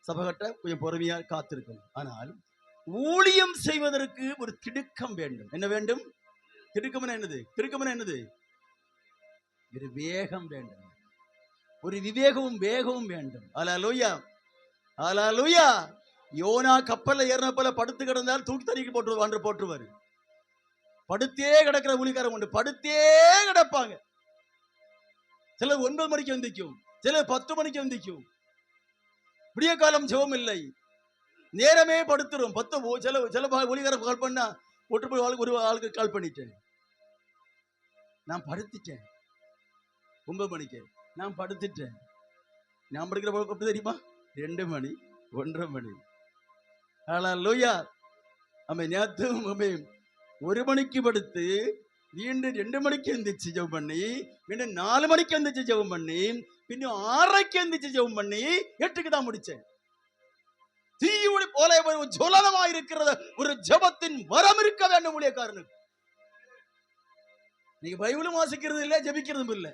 சபை கட்ட கொஞ்சம் பொறுமையா காத்திருக்கணும். ஆனால் ஊழியம் செய்வதற்கு ஒரு திடுக்கம் வேண்டும். என்ன வேண்டும்? திடுக்கம் என்னது? திடுக்கம் என்னது? ஒரு வேகம் வேண்டும், ஒரு விவேகமும் வேகமும் வேண்டும். ஹல்லேலூயா, ஹல்லேலூயா. யோனா கப்பல்ல ஏறின போல படுத்து கிடந்தால் தூக்கி தறிக்கு போட்டுருவாரு. படுத்தே கிடக்கிற ஊழியக்காரன் உண்டு, படுத்தே கிடப்பாங்க. சிலர் 9 மணிக்கு வந்திக்கும், சிலர் 10 மணிக்கு வந்திக்கும். விடிய காலம் ஜெபம் இல்லை, நேரமே படுத்துரும். 10 சில ஊழியக்காரன் கால் பண்ணா ஒட்டு போய் ஒரு ஆளுக்கு கால் பண்ணிட்டேன், நான் படுத்துட்டேன். 9 மணிக்கு நான் படுத்துட்டேன். நான் படுக்கிற தெரியுமா? 2 மணி 1:30 மணி. ஹல்லேலூயா. நேத்து 1 மணிக்கு படுத்து மீண்டும் 2 மணிக்கு எந்திரிச்சு ஜெபம் பண்ணி, மீண்டும் 4 மணிக்கு எந்திரிச்சு ஜெபம் பண்ணி, பின்னும் 6:30க்கு எந்திரிச்சு ஜெபம் பண்ணி 8க்கு தான் முடிச்சேன். தீயுளி போல ஒரு ஜுவலனமாக இருக்கிறது. ஒரு ஜெபத்தின் வரம் இருக்க வேண்டும் ஊழியக்காரனுக்கு. நீங்க பைபிளும் வாசிக்கிறது இல்லை, ஜெபிக்கிறதும் இல்லை.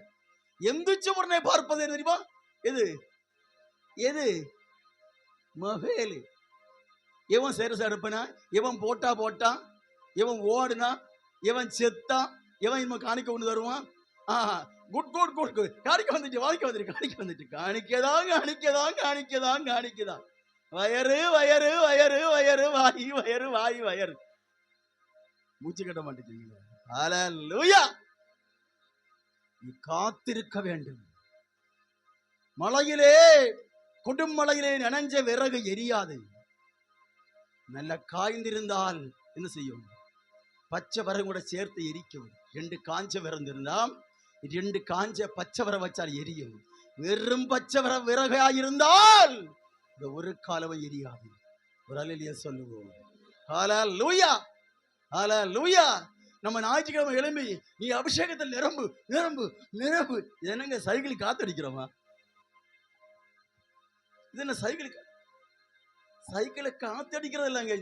எந்திரிச்ச உடனே பார்ப்பது தெரியுமா? எது எது? மொபைல். எவன் சேரச அடுப்பனா, எவன் போட்டான், எவன் ஓடுனா, எவன் செத்தா, எவன் இன்னும் காணிக்க கொண்டு வருவான். Good good good good. காணிக்க வந்துட்டு, வாழ்க்கை வந்துட்டு, காணிக்க வந்துட்டு, காணிக்கதான். வயறு வயறு வயறு வயறு வாயு வயறு வாயு வயறு. மூச்சு கட்ட மாட்டேங்க. ஹல்லேலூயா. நீ காத்திருக்க வேண்டும். மலையிலே, கொடுமலையிலே நனைஞ்ச விறகு எரியாது. நல்ல காய்ந்திருந்தால் என்ன செய்யும்? பச்சை விறகு கூட சேர்த்து எரிக்கும். 2 காஞ்ச விறகு இருந்தா 2 காஞ்ச பச்சை விறகு வச்சால் எரியும். வெறும் பச்சை விறகாயிருந்தால் இந்த ஒரு காலமும் எரியாது. ஒரு அல்லேலூயா சொல்லுவோம். ஹல்லேலூயா, ஹல்லேலூயா. நம்ம ஞாயிற்றுக்கிழமை எழும்பி நீ அபிஷேகத்தில் நிரம்பு நிரம்பு நிரம்பு. என்னங்க சைக்கிள் காத்தடிக்கிறோமா? இது என்ன சைக்கிளை காத்தடிக்கிறது இல்லைங்க.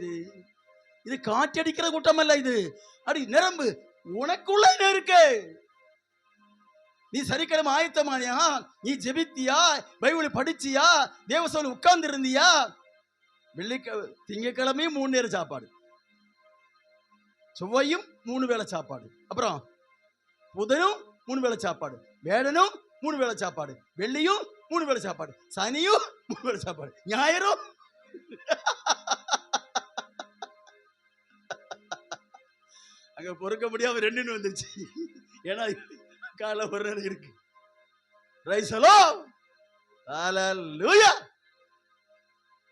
இது காற்றடிக்கிற கூட்டம் அல்ல. இது அடி நிரம்பு, உனக்குள்ள இருக்கு. நீ சனிக்கிழமை ஆயத்தமானியா? நீ ஜெபித்தியா? பைபிள் படிச்சியா? தேவசபையில் உட்கார்ந்து இருந்தியா? திங்கக்கிழமையும் 3 நேரம் சாப்பாடு, செவ்வாயும் 3 வேளை சாப்பாடு, அப்புறம் புதனும் 3 வேளை சாப்பாடு, வேடனும் 3 வேளை சாப்பாடு, வெள்ளியும் 3 வேளை சாப்பாடு, சனியும் 3 வேளை சாப்பாடு, ஞாயிறும். அங்க பொறுக்க முடியாம 2ன்னு வந்துருச்சு. ஏன்னா காலை ஒரு நேரம் இருக்கு. Praise the Lord. Hallelujah,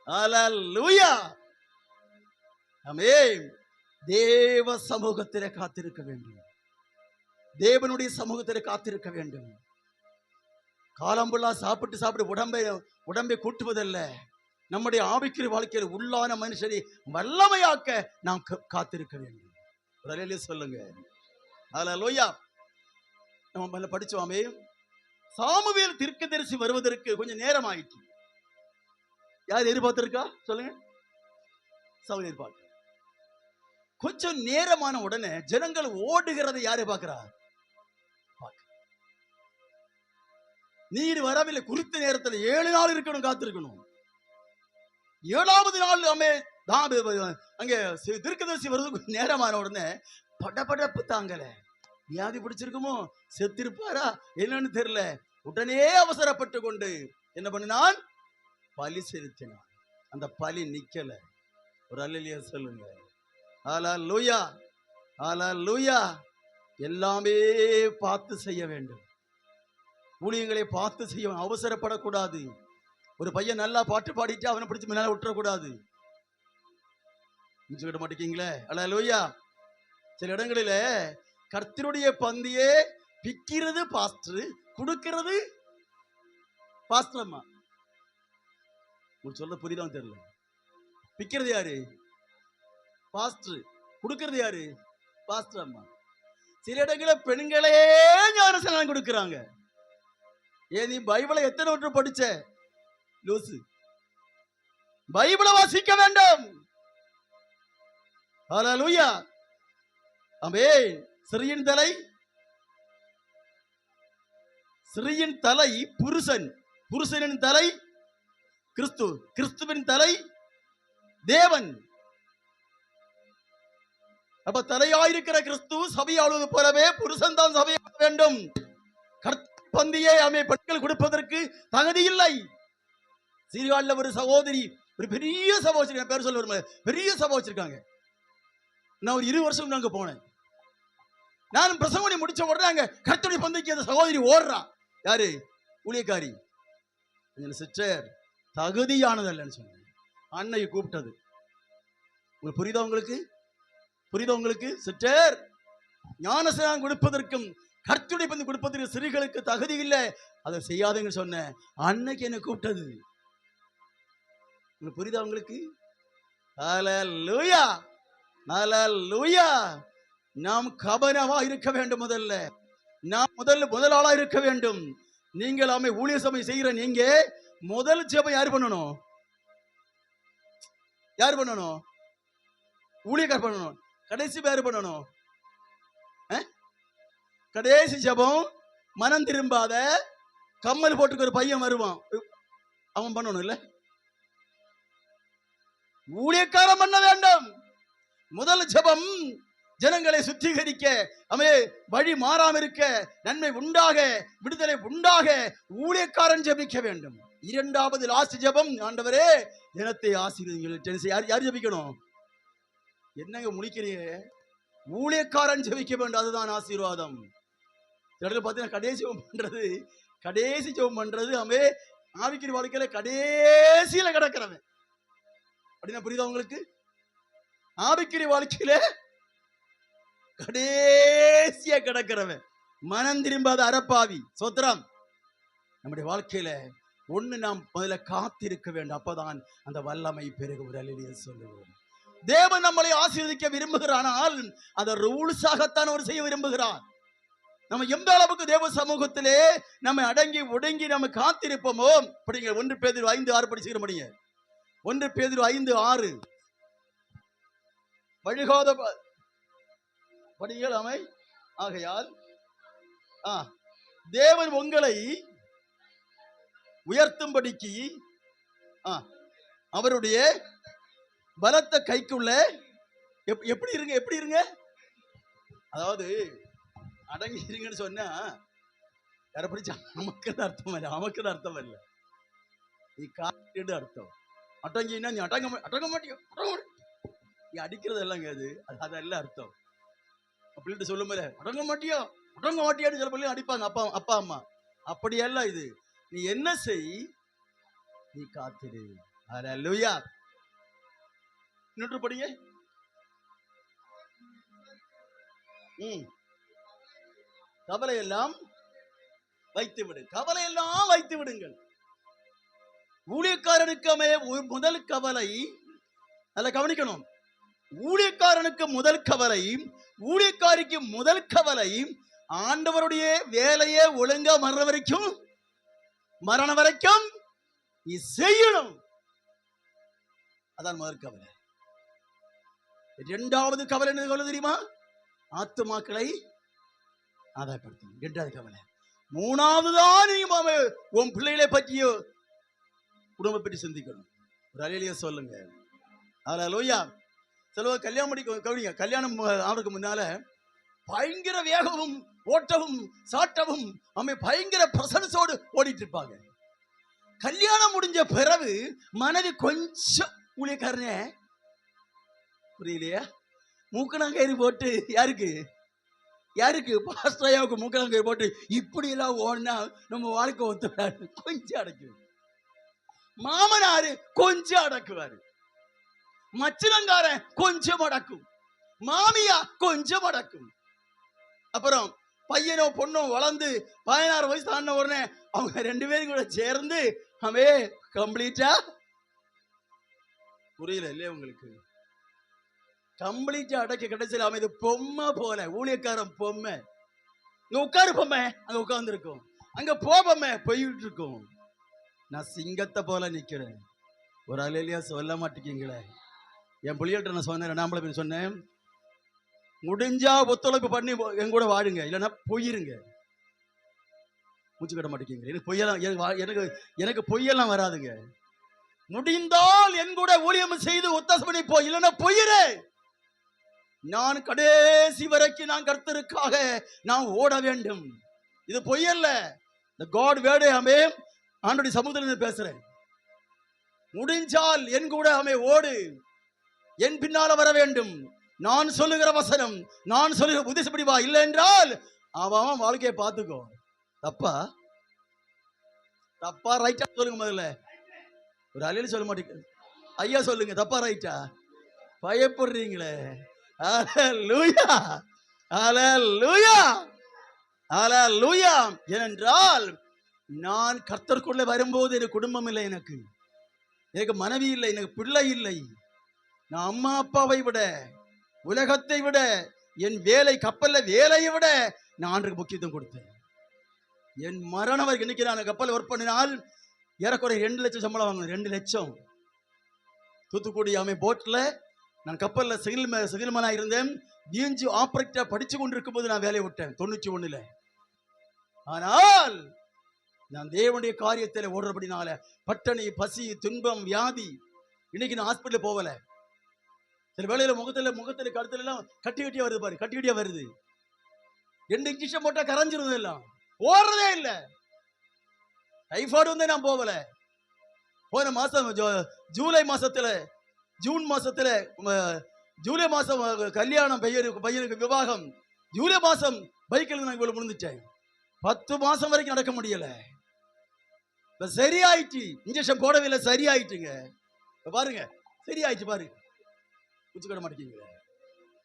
hallelujah. Amen. தேவ சமூகத்திலே காத்திருக்க வேண்டும். தேவனுடைய சமூகத்திலே காத்திருக்க வேண்டும். காலம்புள்ளா சாப்பிட்டு உடம்பை கூட்டுவதல்ல, நம்முடைய ஆவிக்குரிய வாழ்க்கையில் உள்ளான மனுஷரை வல்லமையாக்க நாம் காத்திருக்க வேண்டும். சொல்லுங்க. ஹல்லேலூயா. நம்ம படிச்சோமே, சாமுவேல் தீர்க்கதரிசி வருவதற்கு கொஞ்சம் நேரம் ஆயிடுச்சு. யார் எதிர்பார்த்திருக்கா? சொல்லுங்க. சவுல் எதிர்பார்க்க. கொஞ்சம் நேரமான உடனே ஜனங்கள் ஓடுகிறதை யாரு பார்க்கிறா? நீர் வரவில்லை. குறித்த நேரத்தில் 7 நாள் இருக்கணும், காத்திருக்கணும். 7வது நாள் அங்க தீர்க்கதரிசி வருது நேரமான உடனே படபடப்பு தாங்கல. வியாதி பிடிச்சிருக்குமோ, செத்திருப்பாரா என்னன்னு தெரியல. உடனே அவசரப்பட்டு கொண்டு என்ன பண்ணினான்? பலி செலுத்தினான். அந்த பலி நிக்கல. ஒரு அல்லேலூயா சொல்லுங்க. ஹல்லேலூயா, ஹல்லேலூயா. எல்லாமே பார்த்து செய்ய வேண்டும். ஊழியங்களை பார்த்து செய்ய, அவசரப்படக்கூடாது. ஒரு பையன் நல்லா பாட்டு பாடிட்டு அவனை பிடிச்சி முன்னால விட்டுறக்கூடாது. சொல்லிட மாட்டேங்கீங்களே. ஹல்லேலூயா. சில இடங்களில கர்த்தருடைய பந்தியே பிக்கிறது பாஸ்டர், கொடுக்கிறது பாஸ்டர் அம்மா. சொல்ல புரியுதான் தெரியல. பிக்கிறது யாரு? பாஸ்டர். கொடுக்கிறது யாரு? பாஸ்டர் அம்மா. சில இடங்களில் பெண்களே ஞானஸ்நானம் கொடுக்கிறாங்க. ஏன் நீ பைபிளை எத்தனை ஒன்று படிச்ச? லூசு. பைபிளை வாசிக்க வேண்டும். ஹல்லேலூயா. ஆமென். ஸ்திரீயின் தலை, ஸ்திரீயின் தலை புருஷன், புருஷனின் தலை கிறிஸ்து, கிறிஸ்துவின் தலை தேவன். அப்ப தலையாயிருக்கிற கிறிஸ்து சபையாளுவது போலவே புருஷன் தான் சபையாள வேண்டும். பந்தியை பெண்கள் கொடுப்பதற்கு தகுதி இல்லை. சீர்காழில ஒரு சகோதரி, ஒரு பெரிய சபை வச்சிருக்காங்க, பேர் சொல்ல வருமா, பெரிய சபை வச்சிருக்காங்க. நான் ஒரு 20 வருஷம் அங்க போனேன். நான் பிரசங்கனை முடிச்ச உடனே அங்க கர்த்தருடைய பந்திக்கு அந்த சகோதரி ஓடுறா. யாரு? ஊழியக்காரி. சிஸ்டர் தகுதியானதல்லன்னு சொன்னேன். அன்னை கூப்பிட்டது. உங்களுக்கு புரியுதா? உங்களுக்கு புரியுதா? உங்களுக்கு சிஸ்டர் ஞானஸ்நானம் கொடுப்பதற்கும் கர்த்தருடைய பந்தி கொடுப்பதற்கு ஸ்திரீகளுக்கு தகுதி இல்லை, அதை செய்யாதுங்க சொன்னேன். அன்னைக்கு என்ன கூப்பிட்டது. உங்களுக்கு புரியுதா? உங்களுக்கு ஹல்லேலூயா, ஹல்லேலூயா. நாம் கவனமா இருக்க வேண்டும். முதல்ல நாம் முதலாளா இருக்க வேண்டும். நீங்கள் ஊழிய சபை செய்கிற நீங்க முதல் ஜெபம் யார் பண்ணணும்? யார் பண்ணணும்? ஊழியக்கார் பண்ணணும். கடைசி பேர் பண்ணணும். கடைசி ஜெபம் மனம் திரும்பாத கம்மல் போட்டுக்கு ஒரு பையன் வருவான், அவன் பண்ணணும். இல்ல, ஊழியக்காரன் பண்ண வேண்டும். முதல் ஜெபம் ஜனங்களை சுத்திகரிக்க, வழி மாறாம இருக்க, நன்மை உண்டாக, விடுதலை உண்டாக ஊழியக்காரன் ஜெபிக்க வேண்டும். இரண்டாவது லாஸ்ட் ஜெபம், ஆண்டவரே ஜனத்தை ஆசீர்வதிங்கள். யார் ஜெபிக்கணும்? என்னங்க முழிக்கிறீங்க? ஊழியக்காரன் ஜெபிக்க வேண்டும். அதுதான் ஆசீர்வாதம். பார்த்தீங்கன்னா கடைசி ஜெபம் பண்றது ஆவிக்குரிய வாழ்க்கையில கடைசியில கிடக்கிறவன். அப்படின்னா புரியுதா உங்களுக்கு? ஆவிக்குரிய வாழ்க்கையில கடைசியா கிடக்கிறவன், மனம் திரும்பாத அரப்பாவி. சோத்திரம். நம்முடைய வாழ்க்கையில ஒண்ணு நாம் முதல்ல காத்திருக்க வேண்டும். அப்பதான் அந்த வல்லமை பெருகும். அல்லேலூயா சொல்லுவோம். தேவன் நம்மளை ஆசீர்வதிக்க விரும்புகிறானால் அதை ரூல்ஸாகத்தான் அவர் செய்ய விரும்புகிறார். நம்ம எந்த அளவுக்கு தேவ சமூகத்திலே நம்ம அடங்கி ஒடுங்கி நம்ம காத்திருப்போமோ. படிங்க 1 பேதுரு 5:6 படிச்சுக்கிற முடியுங்க. 1 பேதுரு 5:6 வழிகாத படிங்கள். ஆகையால் தேவன் உங்களை உயர்த்தும்படிக்கு அவருடைய பலத்த கைக்குள்ள எப்படி இருங்க. அதாவது அடங்கி இருங்கன்னு சொன்னா யார பிடிச்சா நமக்குன்னு அர்த்தம் இல்ல. நீ காட்டு அர்த்தம். அடங்கினா நீ அடங்க மாட்டியோ, நீ அடிக்கிறது இல்லைங்க. அதெல்லாம் அர்த்தம். அப்படின்ட்டு சொல்லும் போது அடங்க மாட்டியான்னு சில பிள்ளை அடிப்பாங்க அப்பா அம்மா. அப்படியெல்லாம் இது. நீ என்ன செய்? நீ காத்திரு. ஹல்லேலூயா. இன்னொன்று படிங்க. கவலையெல்லாம் வைத்து விடு. கவலையெல்லாம் வைத்து விடுங்கள். ஊழியக்காரனுக்கு முதல் கவலை, அதில் கவனிக்கணும். ஊழியக்காரனுக்கு முதல் கவலை, ஊழியக்காரிக்கு முதல் கவலை ஆண்டவருடைய வேலையை ஒழுங்கா மரணம் வரைக்கும் நீ செய்யணும். அதான் முதல் கவலை. இரண்டாவது கவலை என்ன தெரியுமா? ஆத்துமாக்களை ஆதாயப்படுத்தணும். இரண்டாவது கவலை. மூணாவது தான் நீ உன் பிள்ளைகளை பற்றியோ குடும்பத்தை பற்றி சிந்திக்கணும். ஒரு அல்லேலூயா சொல்லுங்க. ஹல்லேலூயா. சிலவர் கல்யாணம் ஆகிறதுக்கு முன்னால பயங்கர வேகமும் ஓட்டவும் சாட்டவும் பயங்கர பிரசன்ஸோடு ஓடிட்டு இருப்பாங்க. கல்யாணம் முடிஞ்ச பிறகு மனைவி கொஞ்சம் ஊழியக்காரனே புரியலையா, மூக்கணாங்கயிறு போட்டு யாருக்கு பாஸ்டராவுக்கு மூக்கணாங்கயிறு போட்டு இப்படி எல்லாம் ஓடினா நம்ம வாழ்க்கை ஒத்துறாரு, கொஞ்சம் அடக்குவார். மாமனாரு கொஞ்சம் அடக்குவாரு, மச்சினங்காரன் கொஞ்சம் அடக்கும், மாமியா கொஞ்சம் அடக்கும். அப்புறம் பையனோ பொண்ணோ வளர்ந்து 16 வயசு தாண்டின உடனே அவங்க 2 பேரும் கூட சேர்ந்து கம்ப்ளீட்டா புரியல இல்லையா உங்களுக்கு, கம்ப்ளீட்டா அடக்க கடைசியில் அமைது பொம்மை போல, ஊழியக்காரன் பொம்மை. இங்க உட்காரு பொம்மை, அங்க உட்கார்ந்து இருக்கும், அங்க பொம்மை போயிட்டு இருக்கும். நான் சிங்கத்தை போல நிக்கிறேன். ஒரு அலையிலையா சொல்ல மாட்டேங்கீங்களே. என் புள்ளிகிட்ட நான் சொன்னேன், 2ஆம் பிள்ளை சொன்னேன், முடிஞ்சா ஒத்துழைப்பு பண்ணி என் கூட வாழுங்க, இல்லைன்னா போயிருங்க. மூச்சு கட்ட மாட்டேங்க. எனக்கு பொய்யெல்லாம் எனக்கு பொய்யெல்லாம் வராதுங்க. முடிந்தால் என் கூட ஊழியம் செய்து ஒத்தாசை பண்ணி போய், இல்லைன்னா போயிரு. நான் கடைசி வரைக்கும் நான் கர்த்தருக்காக நான் ஓட வேண்டும். இது பொய்யல்ல, இந்த காட் வேர்டு. ஆண்டவருடைய சமூகத்தில் பேசுறேன். முடிஞ்சால் என் கூட ஓடு, என் பின்னால வர வேண்டும். நான் சொல்லுகிற வசனம், நான் சொல்லுகிற உத்தேசப்படி வா. இல்லை என்றால் அவன் வாழ்க்கையை பார்த்துக்கோ. தப்பா ரைட்டா சொல்லுங்க. முதல்ல ஒரு அலையில சொல்ல மாட்டேங்க, ஐயா சொல்லுங்க, தப்பா ரைட்டா? பயப்படுறீங்களே. ஹல்லேலூயா, ஹல்லேலூயா, ஹல்லேலூயா. ஏனென்றால் நான் கர்த்தருக்குள்ளே வரும்போது எனக்கு குடும்பம் இல்லை, எனக்கு மனைவி இல்லை, எனக்கு பிள்ளை இல்லை. நான் அம்மா அப்பாவை விட, உலகத்தை விட, என் வேலை கப்பல்ல வேலையை விட நான் ஆண்டுக்கு முக்கியத்துவம் கொடுத்தேன். என் மரணம் வரைக்கும் இன்னைக்கு நான் கப்பல் ஒர்க் பண்ணினால் ஏறக்குறைய 2 லட்சம் சம்பளம் வாங்கணும். 2 லட்சம். தூத்துக்குடி போட்ல நான் கப்பல்ல சிகில்மேனா இருந்தேன். பிஎன்ஜி ஆபரேட்டரா படிச்சு கொண்டிருக்கும் போது நான் வேலையை விட்டேன் 91. ஆனால் நான் தேவனுடைய காரியத்தில் ஓடுறபடினால பட்டணி, பசி, துன்பம், வியாதி. இன்னைக்கு நான் ஹாஸ்பிட்டல் போகல. சில வேளையில முகத்துல கழுத்துல எல்லாம் கட்டியா வருது பாரு, கட்டியா வருது. 2 இன்ஜெக்ஷன் போட்டா கரைஞ்சிருது, எல்லாம் ஓடுறதே இல்லை. டைபாய்டு வந்து நான் போகல. போன மாசம் ஜூன் மாசத்துல ஜூலை மாசம் கல்யாணம், பையனுக்கு விவாகம். ஜூலை மாசம் பைக்கில் நான் இவ்வளவு முடிஞ்சிட்டேன். 10 மாசம் வரைக்கும் நடக்க முடியல. சரியாயிடுச்சு, இன்ஜெக்ஷன் போடவில்லை, சரியாயிட்டுங்க. பாருங்க, சரியாயிடுச்சு பாரு. புரிஞ்சுக்க மாட்டேங்கிறீங்க.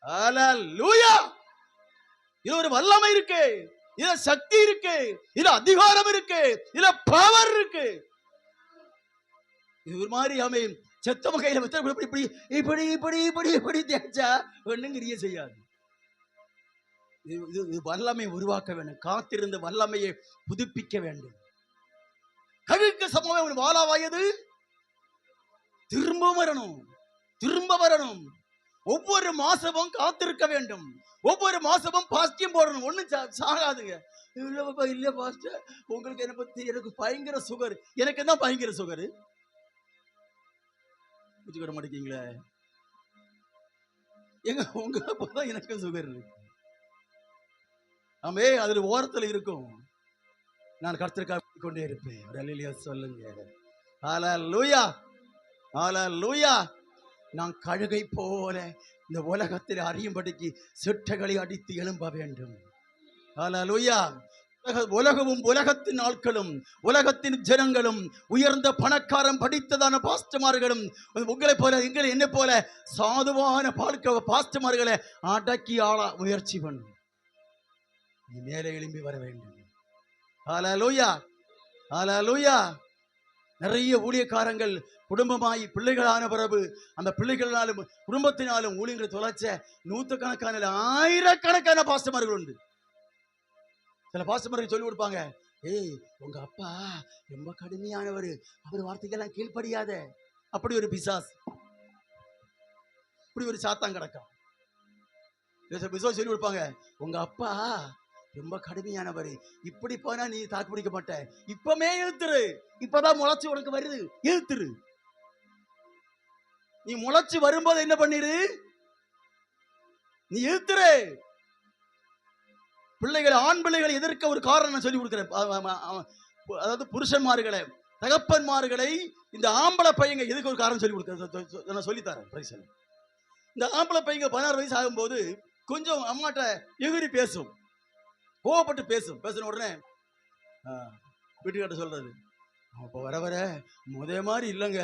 ஹல்லேலூயா. இது ஒரு வல்லமை இருக்கு, இதுல சக்தி இருக்கு, இதுல அதிகாரம் இருக்கு, இதுல பவர் இருக்கு. இது ஒரு மாதிரி செத்தவ கையில இப்படி தேய்ச்சா ஒண்ணும் கிரிய செய்யாது. இது வல்லமை உருவாக்க வேண்டும். காத்திருந்த வல்லமையை புதுப்பிக்க வேண்டும். கழுக்கு சமமே ஒரு வாழா வயது திரும்ப வரணும். ஒவ்வொரு மாசமும் காத்திருக்க வேண்டும். ஒவ்வொரு மாசமும் பாஸ்டியம் போடணும். ஒண்ணும் சாகாதுங்க. இல்ல பாஸ்டர், உங்களுக்கு என்ன பத்தி எனக்கு பயங்கர சுகர். எனக்கு என்ன பயங்கர சுகர்? புரிஞ்சுக்கிட மாட்டேங்கீங்களே. உங்க எனக்கு சுகர் இருக்கு. அதுல ஓரத்துல இருக்கும். நான் கர்த்தருக்காக கொண்டே இருப்பேன். அல்லேலூயா சொல்லுங்க. ஹல்லேலூயா, ஹல்லேலூயா. நான் கழுகை போல இந்த உலகத்தில் அறியும்படிக்கு சிட்டகளை அடித்து எழும்ப வேண்டும். ஹல்லேலூயா. உலகமும் உலகத்தின் ஆட்களும் உலகத்தின் ஜனங்களும் உயர்ந்த பணக்காரன் படித்ததான பாஸ்டர்மார்களும் உங்களை போல என்னை போல சாதுவான பாஸ்டர்மார்களை அடக்கி ஆள முயற்சி பண்ணும். நீ மேலே எழும்பி வர வேண்டும். ஹல்லேலூயா, ஹல்லேலூயா. நிறைய ஊழியக்காரங்கள் குடும்பமாய் பிள்ளைகளான பிறகு அந்த பிள்ளைகளாலும் குடும்பத்தினாலும் ஊழியர்களை தொலைச்ச 100கணக்கான 1000கணக்கான பாஸ்டர்மார்கள் உண்டு. சில பாஸ்டர்மார்கள் சொல்லி கொடுப்பாங்க, உங்க அப்பா ரொம்ப கடுமையானவர், அவர் வார்த்தைக்கெல்லாம் கீழ்ப்படியாத. அப்படி ஒரு பிசாஸ், இப்படி ஒரு சாத்தான் கிடக்கும். பிசாஸ் சொல்லி கொடுப்பாங்க, உங்க அப்பா ரொம்ப கடுமையானவர், இப்படி போனா நீ தாக்கு பிடிக்க மாட்ட, இப்பமே இழுத்துரு, இப்பதான் முளைச்சு உனக்கு வருது, இழுத்துரு. நீ முளைச்சு வரும்போது என்ன பண்ணிரு, நீ எதிர்த்துரு. பிள்ளைகளை, ஆண் பிள்ளைகளை எதிர்க்க ஒரு காரணம் நான் சொல்லி கொடுக்கிறேன். அதாவது புருஷன்மார்களை, தகப்பன்மார்களை இந்த ஆம்பளை பையங்க எதுக்கு ஒரு காரணம் சொல்லி கொடுக்க நான் சொல்லித்தரேன். இந்த ஆம்பளை பையங்க 16 வயசு ஆகும்போது கொஞ்சம் அம்மாட்ட எகிரி பேசும், கோவப்பட்டு பேசும். பேசின உடனே வீட்டுக்கிட்ட சொல்றது, அப்போ வர வர முத மாதிரி இல்லைங்க,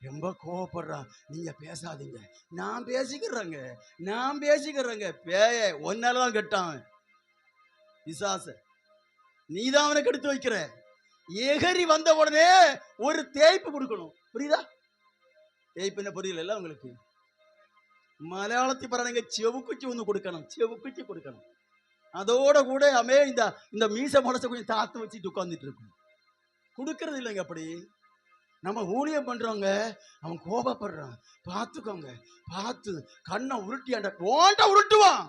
ரொம்ப கோவப்படுறான், நீங்க பேசாதீங்க, நான் பேசிக்கிறேங்க. பேய ஒன்னாலதான் கெட்டான் விசாச, நீதான் அவனை கெடுத்து வைக்கிற. எகரி வந்த உடனே ஒரு தேய்ப்பு கொடுக்கணும். புரியுதா? தேய்ப்பு என்ன புரியல உங்களுக்கு? மலையாளத்தை பாருங்க, செவுக்குச்சி ஒன்று கொடுக்கணும், செவுக்குச்சி கொடுக்கணும். அதோட கூட இந்த மீச முளச கொஞ்சம் தாத்து வச்சுட்டு உட்காந்துட்டு இருக்கும். கொடுக்கறது இல்லைங்க. அப்படி நம்ம ஊழியம் பண்றவங்க, அவன் கோபப்படுறான், பார்த்துக்கோங்க, பார்த்து கண்ணை உருட்டியாண்ட ஓண்ட உருட்டுவான்.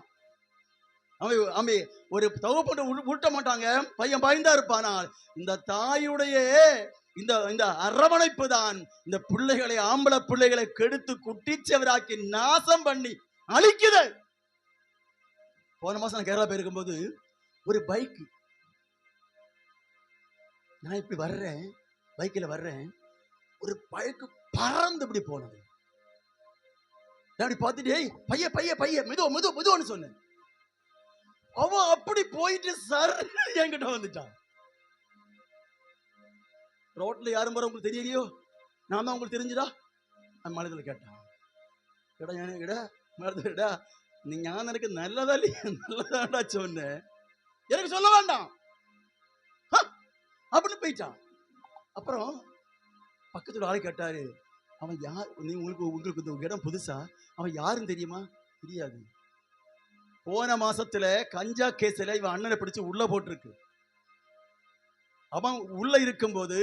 அவன் ஒரு தகப்பன் உருட்ட மாட்டாங்க, பையன் பயந்தா இருப்பானால் இந்த தாயுடைய இந்த அரவணைப்பு தான் இந்த பிள்ளைகளை, ஆம்பளை பிள்ளைகளை கெடுத்து குட்டிச்சவராக்கி நாசம் பண்ணி அழிக்குது. போன மாசம் நான் கேரளா போயிருக்கும்போது ஒரு பைக், நான் இப்படி வர்றேன், பைக்கில் வர்றேன், ஒரு பைக்கு பறந்து இப்படி போனது. அப்படி பார்த்துட்டு பைய பைய பைய மெதுவான்னு சொன்னேன். அவன் அப்படி போயிட்டு சார் என்கிட்ட வந்துட்டான். ரோட்ல யாரும் போற உங்களுக்கு தெரியலையோ, நான் தான் உங்களுக்கு தெரிஞ்சுதா? நான் மனதில் கேட்டான், இடா நீ ஞான் எனக்கு நல்லதா இல்லையா? நல்லதாடா சொன்னேன், எனக்கு சொல்ல வேண்டாம் அப்படின்னு போயிட்டான். அப்புறம் பக்கத்துல ஆளு கேட்டாரு, அவன் யார்? உங்களுக்கு இந்த இடம் புதுசா? அவன் யாருன்னு தெரியுமா? தெரியாது. போன மாசத்துல கஞ்சா கேஸ்ல இவன் அண்ணனை பிடிச்சு உள்ள போட்டிருக்கு. அவன் உள்ள இருக்கும்போது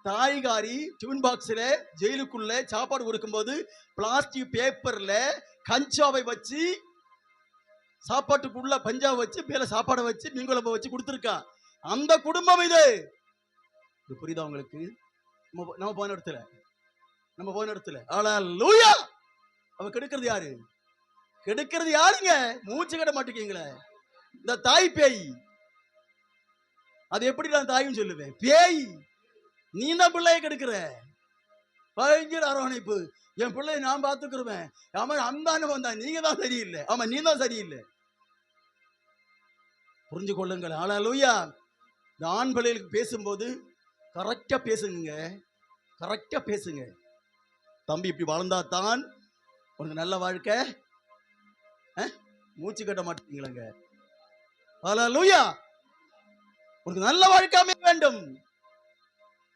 தாய்காரி டியூன் பாக்ஸ்ல ஜெயிலுக்குள்ள சாப்பாடு கொடுக்கும்போது பிளாஸ்டிக் பேப்பர்ல கஞ்சாவை வச்சு, சாப்பாட்டுக்குள்ள பஞ்சாவை வச்சு, மேல சாப்பாடை வச்சு, மீன்குழம்பை வச்சு கொடுத்துருக்கா. அந்த குடும்பம் இது. புரியுதா உங்களுக்கு? நம்ம போன இடத்துல ஹல்லேலூயா. அவ கெடுக்கிறது யாரு? கெடுக்கிறது யாருங்க? மூச்சு கட்ட மாட்டேங்கீங்களே, இந்த தாய் பேய். அது எப்படி நான் தாயும் சொல்லுவேன்? பேய். நீ தான் பிள்ளைய கெடுக்கிற. பயங்கர அரவணைப்பு, என் பிள்ளைய நான் பார்த்துக்கிறேன். அவன் அந்த அனுபவம் தான். நீங்க தான் சரியில்லை. ஆமா, நீ தான் சரியில்லை. புரிஞ்சு கொள்ளுங்கள். ஹல்லேலூயா. இந்த ஆண் பிள்ளைகளுக்கு பேசும்போது கரெக்டா பேசுங்க, கரெக்டா பேசுங்க. தம்பி இப்படி வளர்ந்தா தான் உனக்கு நல்ல வாழ்க்கை. மூச்சு கட்ட மாட்டீங்களங்க. ஹல்லேலூயா. உனக்கு நல்ல வாழ்க்கை அமைய வேண்டும்.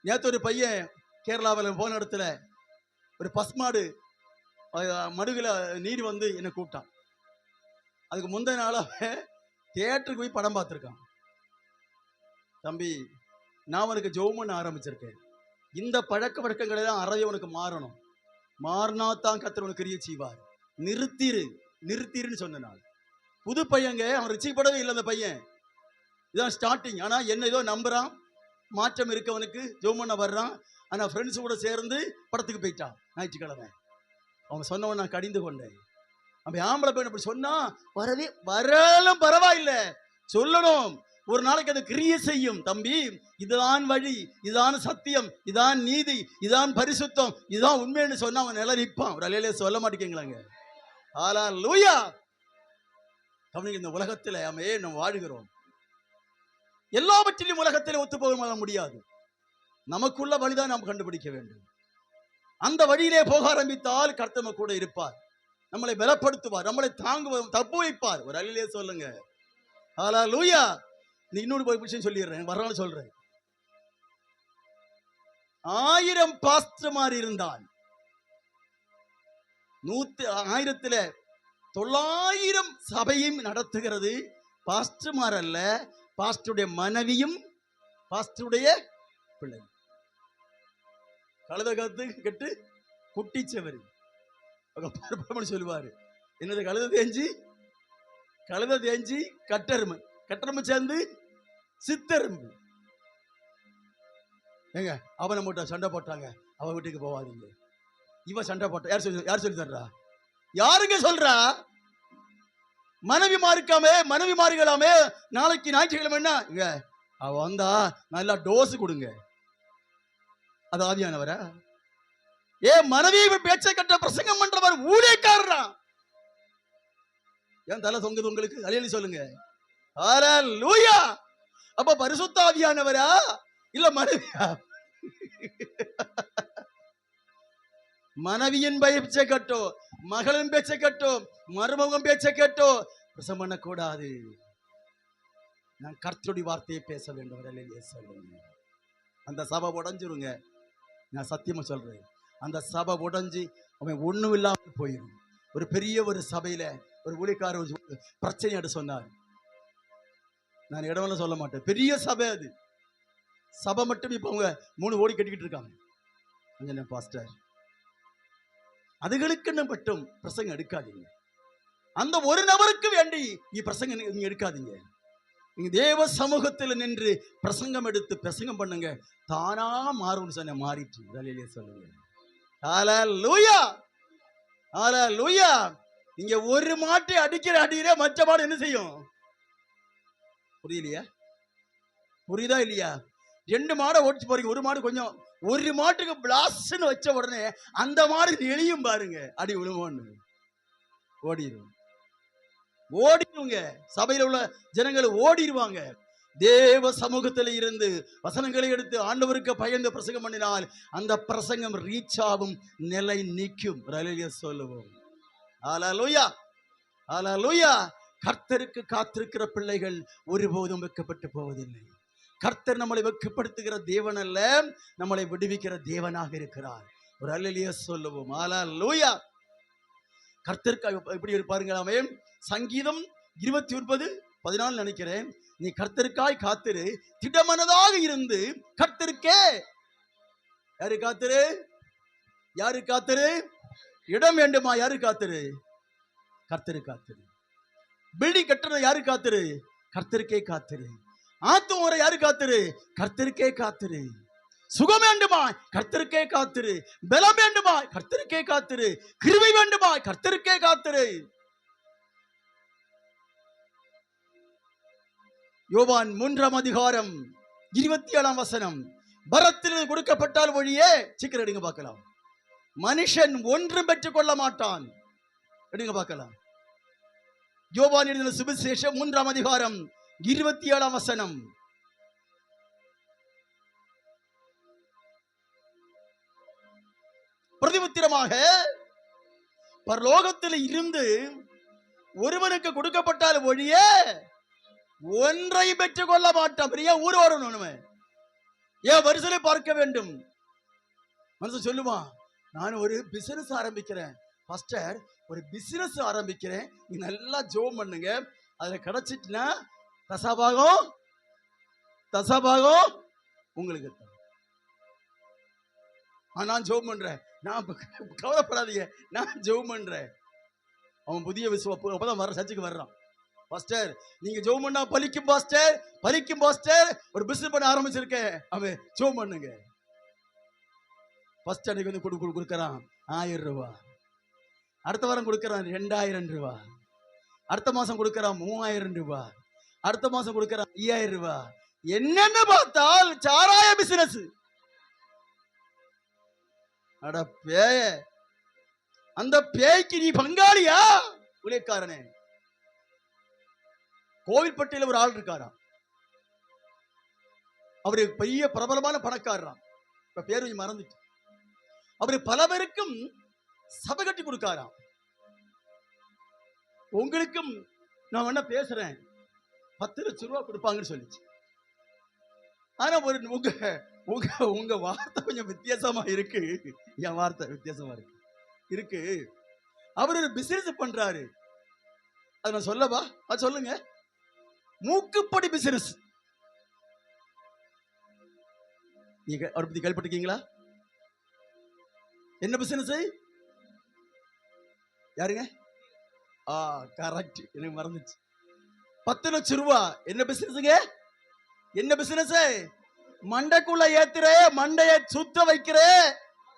நேத்து ஒரு பையன் கேரளாவில் போன இடத்துல ஒரு பசுமாடு மடுகுல நீர் வந்து என்னை கூப்பிட்டான். அதுக்கு முந்தைய நாள தியேட்டருக்கு போய் படம் பார்த்துருக்கான். தம்பி, நான் உனக்கு ஜெபம் பண்ண ஆரம்பிச்சிருக்கேன். இந்த பழக்க வழக்கங்களை தான் அறவே உனக்கு மாறணும். மாறினா தான் கர்த்தர் உனக்கு கிரியை செய்வார். நிறுத்திருன்னு சொன்ன நாள். புது பையங்க, அவன் ரிச்சிப்படவே இல்லை அந்த பையன். இதான் ஸ்டார்டிங். ஆனா என்ன ஏதோ நம்புறான், மாற்றம் இருக்கு அவனுக்கு, ஜெபம் பண்ண வர்றான். ஆனா ஃப்ரெண்ட்ஸ் கூட சேர்ந்து படத்துக்கு போயிட்டான் ஞாயிற்றுக்கிழமை. அவன் சொன்னவன் நான் கடிந்து கொண்டேன். அவன் ஆம்பளை பையன் அப்படி சொன்னா வரலும் பரவாயில்லை, சொல்லணும். ஒரு நாளைக்கு அது கிரியை செய்யும். தம்பி, இதுதான் வழி, இதுதான் சத்தியம், இதுதான் நீதி, இதுதான் பரிசுத்தம், இதுதான் உண்மைன்னு சொன்னா அவன் நிலை நிற்பான். ஒரு அலையிலே சொல்ல மாட்டேங்கிறாங்க. ஹல்லேலூயா. கவனிங்க, இந்த உலகத்துல நம்ம வாழுகிறோம். எல்லாவற்றிலும் உலகத்திலே ஒத்து போக முடியாது. நமக்குள்ள வழிதான் நாம் கண்டுபிடிக்க வேண்டும். அந்த வழியிலே போக ஆரம்பித்தால் கர்த்தர் கூட இருப்பார், நம்மளை பலப்படுத்துவார், நம்மளை தாங்குவார், தப்பு வைப்பார். ஒரு அலையிலே சொல்லுங்க. ஹல்லேலூயா. இன்னொரு விஷயம் சொல்லிடுறேன், வரலாறு சொல்றேன். 1000 பாஸ்டர்மார் இருந்தால் 900 சபையும் நடத்துகிறது பாஸ்டர்மார் அல்ல, பாஸ்டருடைய மனைவியும் பாஸ்டருடைய பிள்ளை. கழுத கத்து கெட்டு குட்டிச்சவர் சொல்லுவாரு. என்னது? கழுத தேஞ்சி கட்டெருமை சேர்ந்து சித்தெரும்பு. ஏங்க, அவனை மட்டும் சண்டை போட்டாங்க, அவ வீட்டுக்கு போவாதீங்க. இவ சண்டை போட்ட. யார் சொல்லி தர்றா? யாருங்க சொல்றா? மனைவி மாறிக்கலாமே. நாளைக்கு ஞாயிற்றுக்கிழமை இங்க அவ வந்தா நல்லா டோஸ் கொடுங்க. அது ஆவியானவரா? மனைவி பேச்சை கட்ட பிரசங்கம் பண்றவர் ஊழியக்காரரா? ஏன் தலை தொங்குது உங்களுக்கு? அல்லேலூயா சொல்லுங்க. ஹல்லேலூயா. அப்ப பரிசுத்த ஆவியானவரா இல்ல மனைவியா? மனைவியின் பேச்சை கட்டோ, மகளின் பேச்சை கட்டோ, மருமகன் பேச்சை கேட்டோ பிரசங்கம் பண்ணக்கூடாது. நான் கர்த்தருடைய வார்த்தையை பேச வேண்டும். அல்லேலூயா சொல்லுங்க. அந்த சபை உடைஞ்சிருங்க. நான் சத்தியமா சொல்றேன். அந்த சபை உடைஞ்சு அவன் ஒண்ணும் இல்லாம போயிடும். ஒரு பெரிய ஒரு சபையில ஒரு ஊழியக்காரர் பிரச்சனை சொன்னார். நான் இடமெல்லாம் சொல்ல மாட்டேன். பெரிய சபை அது. சபை மட்டும் இப்ப அவங்க 3 கோடி கட்டிக்கிட்டு இருக்காங்க. பாஸ்டர், அதுகளுக்கு மட்டும் பிரசங்கம் எடுக்காதீங்க. அந்த ஒரு நபருக்கு வேண்டி பிரசங்கம் நீங்க எடுக்காதீங்க. நீங்க தேவ சமூகத்தில் நின்று பிரசங்கம் எடுத்து பிரசங்கம் பண்ணுங்க. தானா மாறும் சொன்ன மாறிட்டு. அல்லேலூயா சொல்லுங்க. ஹல்லேலூயா. ஹல்லேலூயா. நீங்க ஒரு மாட்டை அடிக்கிற அடியில மற்ற மாடு என்ன செய்யும்? புரியலையா? புரியுதா இல்லையா? 2 மாடை ஓடிச்சு போறீங்க. ஒரு மாடு கொஞ்சம், ஒரு மாட்டுக்கு பிளாஸ்ன்னு வச்ச உடனே அந்த மாடு நெளியும் பாருங்க. அடி விழுவோன்னு ஓடிடுங்க. சபையில உள்ள ஜனங்கள் ஓடிடுவாங்க. தேவ சமூகத்தில் இருந்து வசனங்களை எடுத்து ஆண்டவருக்கு பயந்து பிரசங்கம் பண்ணினால் அந்த பிரசங்கம் ரீச் ஆகும், நிலை நிற்கும். அல்லேலூயா சொல்லுவோம். ஹல்லேலூயா. ஹல்லேலூயா. கர்த்தருக்கு காத்திருக்கிற பிள்ளைகள் ஒருபோதும் வெட்கப்பட்டு போவதில்லை. கர்த்தர் நம்மளை வெட்கப்படுத்துகிற தேவன் அல்ல, நம்மளை விடுவிக்கிற தேவனாக இருக்கிறார். ஒரு அல்லேலூயா சொல்லுவோம். ஹல்லேலூயா. கர்த்தருக்கு எப்படி இருப்பாருங்களாமே. சங்கீதம் 29:14 நினைக்கிறேன். நீ கர்த்தருக்காய் காத்திரு, திடமனதாக இருந்து கர்த்தருக்கே. யாரு காத்திரு? யாரு காத்திரு? இடம் வேண்டுமா? யாரு காத்திரு? கர்த்தரு காத்திரு. பில்டிங் கட்டணம் யாரு காத்திரு? கர்த்தருக்கே காத்திரு. ஆத்துவரை யாரு காத்திரு? கர்த்தருக்கே காத்திரு. சுகம் வேண்டுமா? கர்த்தருக்கே காத்திரு. பலம் வேண்டுமா? கர்த்தருக்கே காத்திரு. கிருபை வேண்டுமா? கர்த்தருக்கே காத்திரு. யோவான் 3:27 பரத்தில் கொடுக்கப்பட்டால் ஒழியே, சீக்கிரம் எடுங்க பார்க்கலாம், மனுஷன் ஒன்றும் பெற்றுக் கொள்ள மாட்டான். எடுங்க பார்க்கலாம். யோவான் எழுதின சுவிசேஷம் 3:27 பிரதிமுத்திரமாக பரலோகத்தில் இருந்து ஒருவனுக்கு கொடுக்கப்பட்டால் ஒழியே ஒன்றை பெற்றுக் கொள்ள மாட்டான். பெரிய ஊர் வரணும். ஏன் வரிசலை பார்க்க வேண்டும்? மனுஷன் சொல்லுவான், நான் ஒரு பிசினஸ் ஆரம்பிக்கிறேன் பாஸ்டர், ஒரு பிசினஸ் ஆரம்பிக்கிறேன், நீ நல்லா ஜெபம் பண்ணுங்க, அதுல கிடைச்சிட்டுனா தசபாகம் உங்களுக்கு. நான் ஜெபம் பண்றேன். நான் கவலைப்படாதீங்க, நான் ஜெபம் பண்றேன். அவன் புதிய அப்பதான் வர சர்ச்சுக்கு வர்றான். பாஸ்டர், நீங்க ஜெபம் பண்ணா பலிக்கும் பாஸ்டர், பலிக்கும் பாஸ்டர், ஒரு பிசினஸ் பண்ண ஆரம்பிச்சிருக்கேன். அவன் ஜெபம் பண்ணுங்க. ஃபர்ஸ்ட் அன்னைக்கு வந்து கொடுக்கறான் 1000 ரூபாய், அடுத்த வாரம் கொடுக்கறான் 2000 ரூபாய், அடுத்த மாசம் கொடுக்கறான் 3000 ரூபாய், அடுத்த மாசம் கொடுக்கறான் 5000 ரூபாய். என்னென்ன பார்த்தால் சாராய பிசினஸ். அட பேய, அந்த பேய்க்கு நீ பங்காளியா? ஊழியக்காரனே, கோவில்பட்டியில ஒரு ஆள் இருக்காராம். அவரு பெரிய பிரபலமான பணக்காரராம். இப்ப பேரு மறந்துட்டு. அவரு பல பேருக்கும் சபை கட்டி கொடுக்காராம். உங்களுக்கும் நான் என்ன பேசுறேன், 10 லட்சம் ரூபாய் கொடுப்பாங்கன்னு சொல்லிச்சு. ஆனா ஒரு உங்க வார்த்தை கொஞ்சம் வித்தியாசமா இருக்கு. என் வார்த்தை வித்தியாசமா இருக்கு. அவரு பிசினஸ் பண்றாரு. அது நான் சொல்லவா? அது சொல்லுங்க. மூக்குப்படி பிசினஸ். நீங்க அவரை பத்தி கேள்விப்பட்டிருக்கீங்களா? என்ன பிசினஸ்? யாருங்க? கரெக்ட், எனக்கு மறந்துச்சு. 10 லட்சம் ரூபாய். என்ன பிசினஸ்ங்க? என்ன பிசினஸ்? மண்டைக்குள்ள ஏத்துற, மண்டைய சுத்த வைக்கிற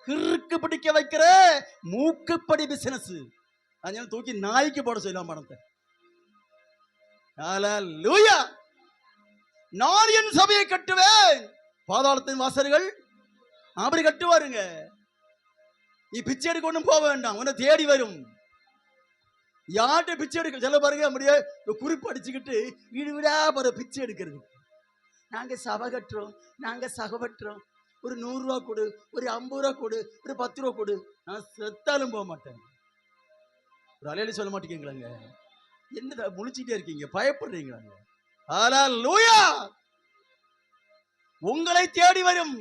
கிறுக்கு பிடிக்க வைக்கிற மூக்குப்படி பிசினஸ். அதனால தூக்கி நாய்க்கு போட சொல்லலாம் பணத்தை. ஹல்லேலூயா. நான் என் சபையை கட்டுவேன், பாதாளத்தின் வாசல்கள் அப்படி கட்டுவாருங்க. நீ பிச்சை எடுக்க ஒண்ணும் போக வேண்டாம், உன்னை தேடி வரும். யார்கிட்ட பிச்சை எடுக்க சொல்ல பாருங்க, அப்படியே குறிப்பு அடிச்சுக்கிட்டு வீடு வீடா போற பிச்சை எடுக்கிறது. நாங்க சபை கட்டுறோம், நாங்க சகப்பட்டுறோம், ஒரு 100 ரூபா கொடு, ஒரு 50 ரூபா கொடு, ஒரு 10 ரூபா கொடு. நான் செத்தாலும் போக மாட்டேன். ஒரு அலையில சொல்ல மாட்டேங்கிறாங்க. என்ன முழிச்சுட்டே இருக்கீங்க, பயப்படுறீங்களாங்க? ஹல்லேலூயா. உங்களை தேடி வரும்.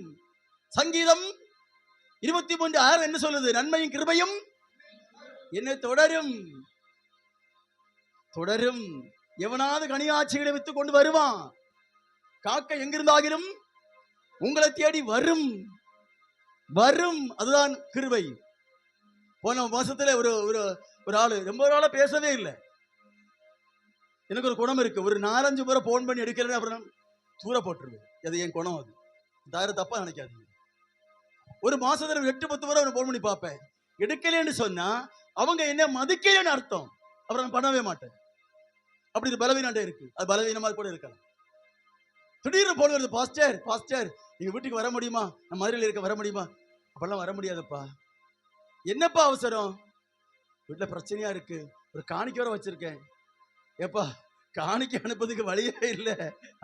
சங்கீதம் 23:6 என்ன சொல்லுது? நன்மையும் கிருபையும் என்னை தொடரும். தொடரும். எவனாவது கனியாட்சிகளை வித்து கொண்டு வருவான். காக்கை எங்கிருந்தாகிலும் உங்களை தேடி வரும். வரும். அதுதான் கிருபை. போன மாசத்துல ஒரு ஆளு ரொம்ப நாளா பேசவே இல்லை. எனக்கு ஒரு குணம் இருக்கு, ஒரு 4-5 முறை போன் பண்ணி எடுக்கிறேன், அப்புறம் தூர போட்டுருவேன். அது என் குணம். அது யாரும் தப்பா நினைக்காதீங்க. ஒரு மாசத்துல 8-10 முறை போன் பண்ணி பார்ப்பேன். எடுக்கலன்னு சொன்னா அவங்க என்ன மதிக்கலன்னு அர்த்தம். அப்புறம் நான் பண்ணவே மாட்டேன். அப்படி ஒரு பலவீனம் இருக்கு. அது பலவீனமா கூட இருக்கலாம். திடீர்னு போன் வருது, பாஸ்டர் பாஸ்டர் நீங்க வீட்டுக்கு வர முடியுமா, நான் மதுரையில் இருக்க வர முடியுமா? அப்பெல்லாம் வர முடியாதப்பா. என்னப்பா அவசரம்? வீட்டுல பிரச்சனையா இருக்கு, ஒரு காணிக்கை வர வச்சிருக்கேன். ஏப்பா காணிக்கை அனுப்புறதுக்கு வழியே இல்லை,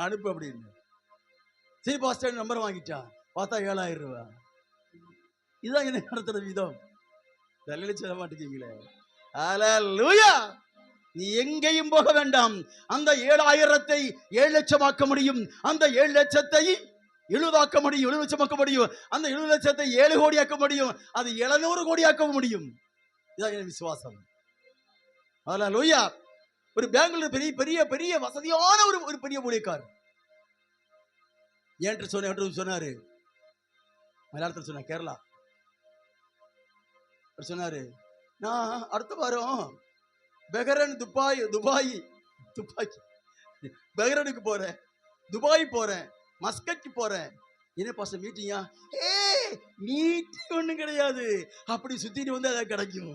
அனுப்பு அப்படின்னு. சரி பாஸ்டர் நம்பர் வாங்கிட்டான். பார்த்தா 7000 ரூபாய். இதுதான் என்ன நடத்துற விதம். தலையில சொல்ல மாட்டேங்கீங்களே. ஹல்லேலூயா. நீ எங்கேயும் போக வேண்டாம். அந்த 7000-ஐ 7 லட்சமாக்க முடியும். அந்த 7 லட்சத்தை 70 ஆக்க முடியும், 70 லட்சமாக்க முடியும். அந்த 70 லட்சத்தை 7 கோடி ஆக்க முடியும். அது 700 கோடி ஆக்க முடியும். இதான் என் விசுவாசம். ஹல்லேலூயா. ஒரு பெங்களூர் பெரிய பெரிய பெரிய வசதியான ஒரு பெரிய ஊழியக்கார் ஏன்று சொன்னாரு, மலையாளத்தில் சொன்ன, கேரளா சொன்னாரு, நான் அடுத்த வாரம் பெஹ்ரைன் துபாய் பெஹ்ரைனுக்கு போறேன், துபாய் போறேன், மஸ்கட்க்கு போறேன். என்ன பாஸ்டர் மீட்டிங்கா? மீட்டிங் ஒண்ணும் கிடையாது, அப்படி சுத்திட்டு வந்து அதை கிடைக்கும்.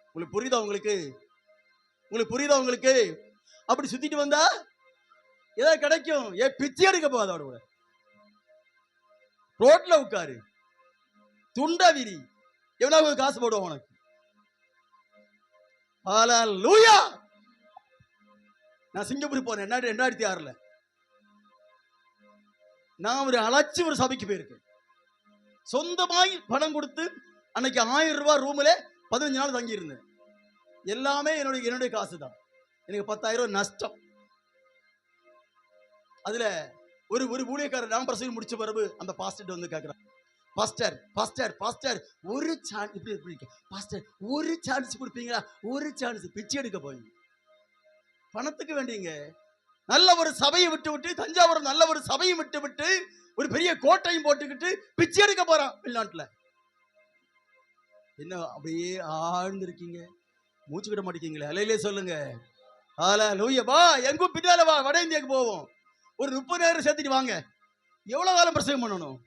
உங்களுக்கு புரியுதா? உங்களுக்கு அப்படி சுத்திட்டு வந்தா ஏதாவது கிடைக்கும். பிச்சை எடுக்க போகாத, ரோட்ல உட்காரு, துண்டா விரி, எவ்வளவு காசு போடுவோம் உனக்கு. ஹல்லேலூயா. நான் சிங்கப்பூர் போனேன் 2006. நான் ஒரு சபைக்கு போயிருக்கேன். சொந்தமாய் பணம் கொடுத்து அன்னைக்கு 1000 ரூபாய் ரூம்ல 15 நாள் தங்கி இருந்தேன். எல்லாமே என்னுடைய காசு தான். எனக்கு 10,000 நஷ்டம். அதுல ஒரு ஊழியக்காரர் நான் பிரசங்கம் முடிச்ச பிறகு அந்த பாஸ்டர் வந்து கேட்கிறான், பாஸ்டர் பாஸ்டர் பாஸ்டர் ஒரு சான்ஸ், இப்படி பாஸ்டர் ஒரு சான்ஸ் கொடுப்பீங்களா? ஒரு சான்ஸ். பிச்சை எடுக்க போய் பணத்துக்கு வேண்டிங்க. நல்ல ஒரு சபையை விட்டு தஞ்சாவூர் நல்ல ஒரு சபையை விட்டு ஒரு பெரிய கோட்டையும் போட்டுக்கிட்டு பிச்சை எடுக்க போறான் வெளிநாட்டுல. என்ன அப்படியே ஆழ்ந்திருக்கீங்க, மூச்சுக்கிட மாட்டேங்கீங்களே. அலையிலே சொல்லுங்க. ஹல்லேலூயா. வா எங்கும் பின்னால வா, வட இந்தியாவுக்கு போவோம். ஒரு 30,000 சேர்த்துட்டு வாங்க. எவ்வளவு காலம் பிரசங்கம் பண்ணணும்?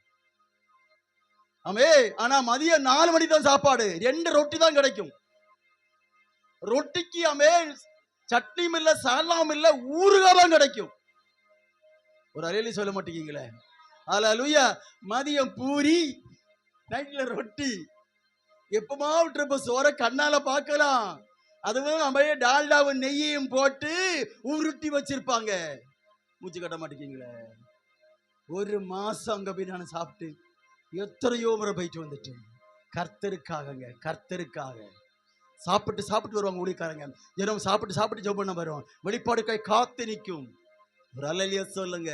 ஆமே. ஆனா மதியம் 4 மணிக்கு தான் சாப்பாடு. 2 ரொட்டி தான் கிடைக்கும். ரொட்டிக்கு ஆமே சட்னியும் இல்ல, சாலாம் இல்ல, ஊறுகாய் தான் கிடைக்கும். ஒரு அலையிலே சொல்ல மாட்டேங்கீங்களே. ஹல்லேலூயா. மதியம் பூரி, நைட்ல ரொட்டி. எப்பமா விட்டுறப்ப சோற கண்ணால பார்க்கலாம். அதுவும் அப்படியே டால்டாவும் நெய்யையும் போட்டு உருட்டி வச்சிருப்பாங்க. மூச்சு கட்ட மாட்டேங்கீங்களே. ஒரு மாசம் அங்க போய் நான் சாப்பிட்டு எத்தனையோ முறை போயிட்டு வந்துட்டேன். கர்த்தருக்காக சாப்பிட்டு வருவாங்க ஊழியக்காரங்க. தினம் சாப்பிட்டு ஜெபம் பண்ண வரும். வெளிப்பாடு காத்து நிற்கும். ஒரு அல்லேலூயா சொல்லுங்க.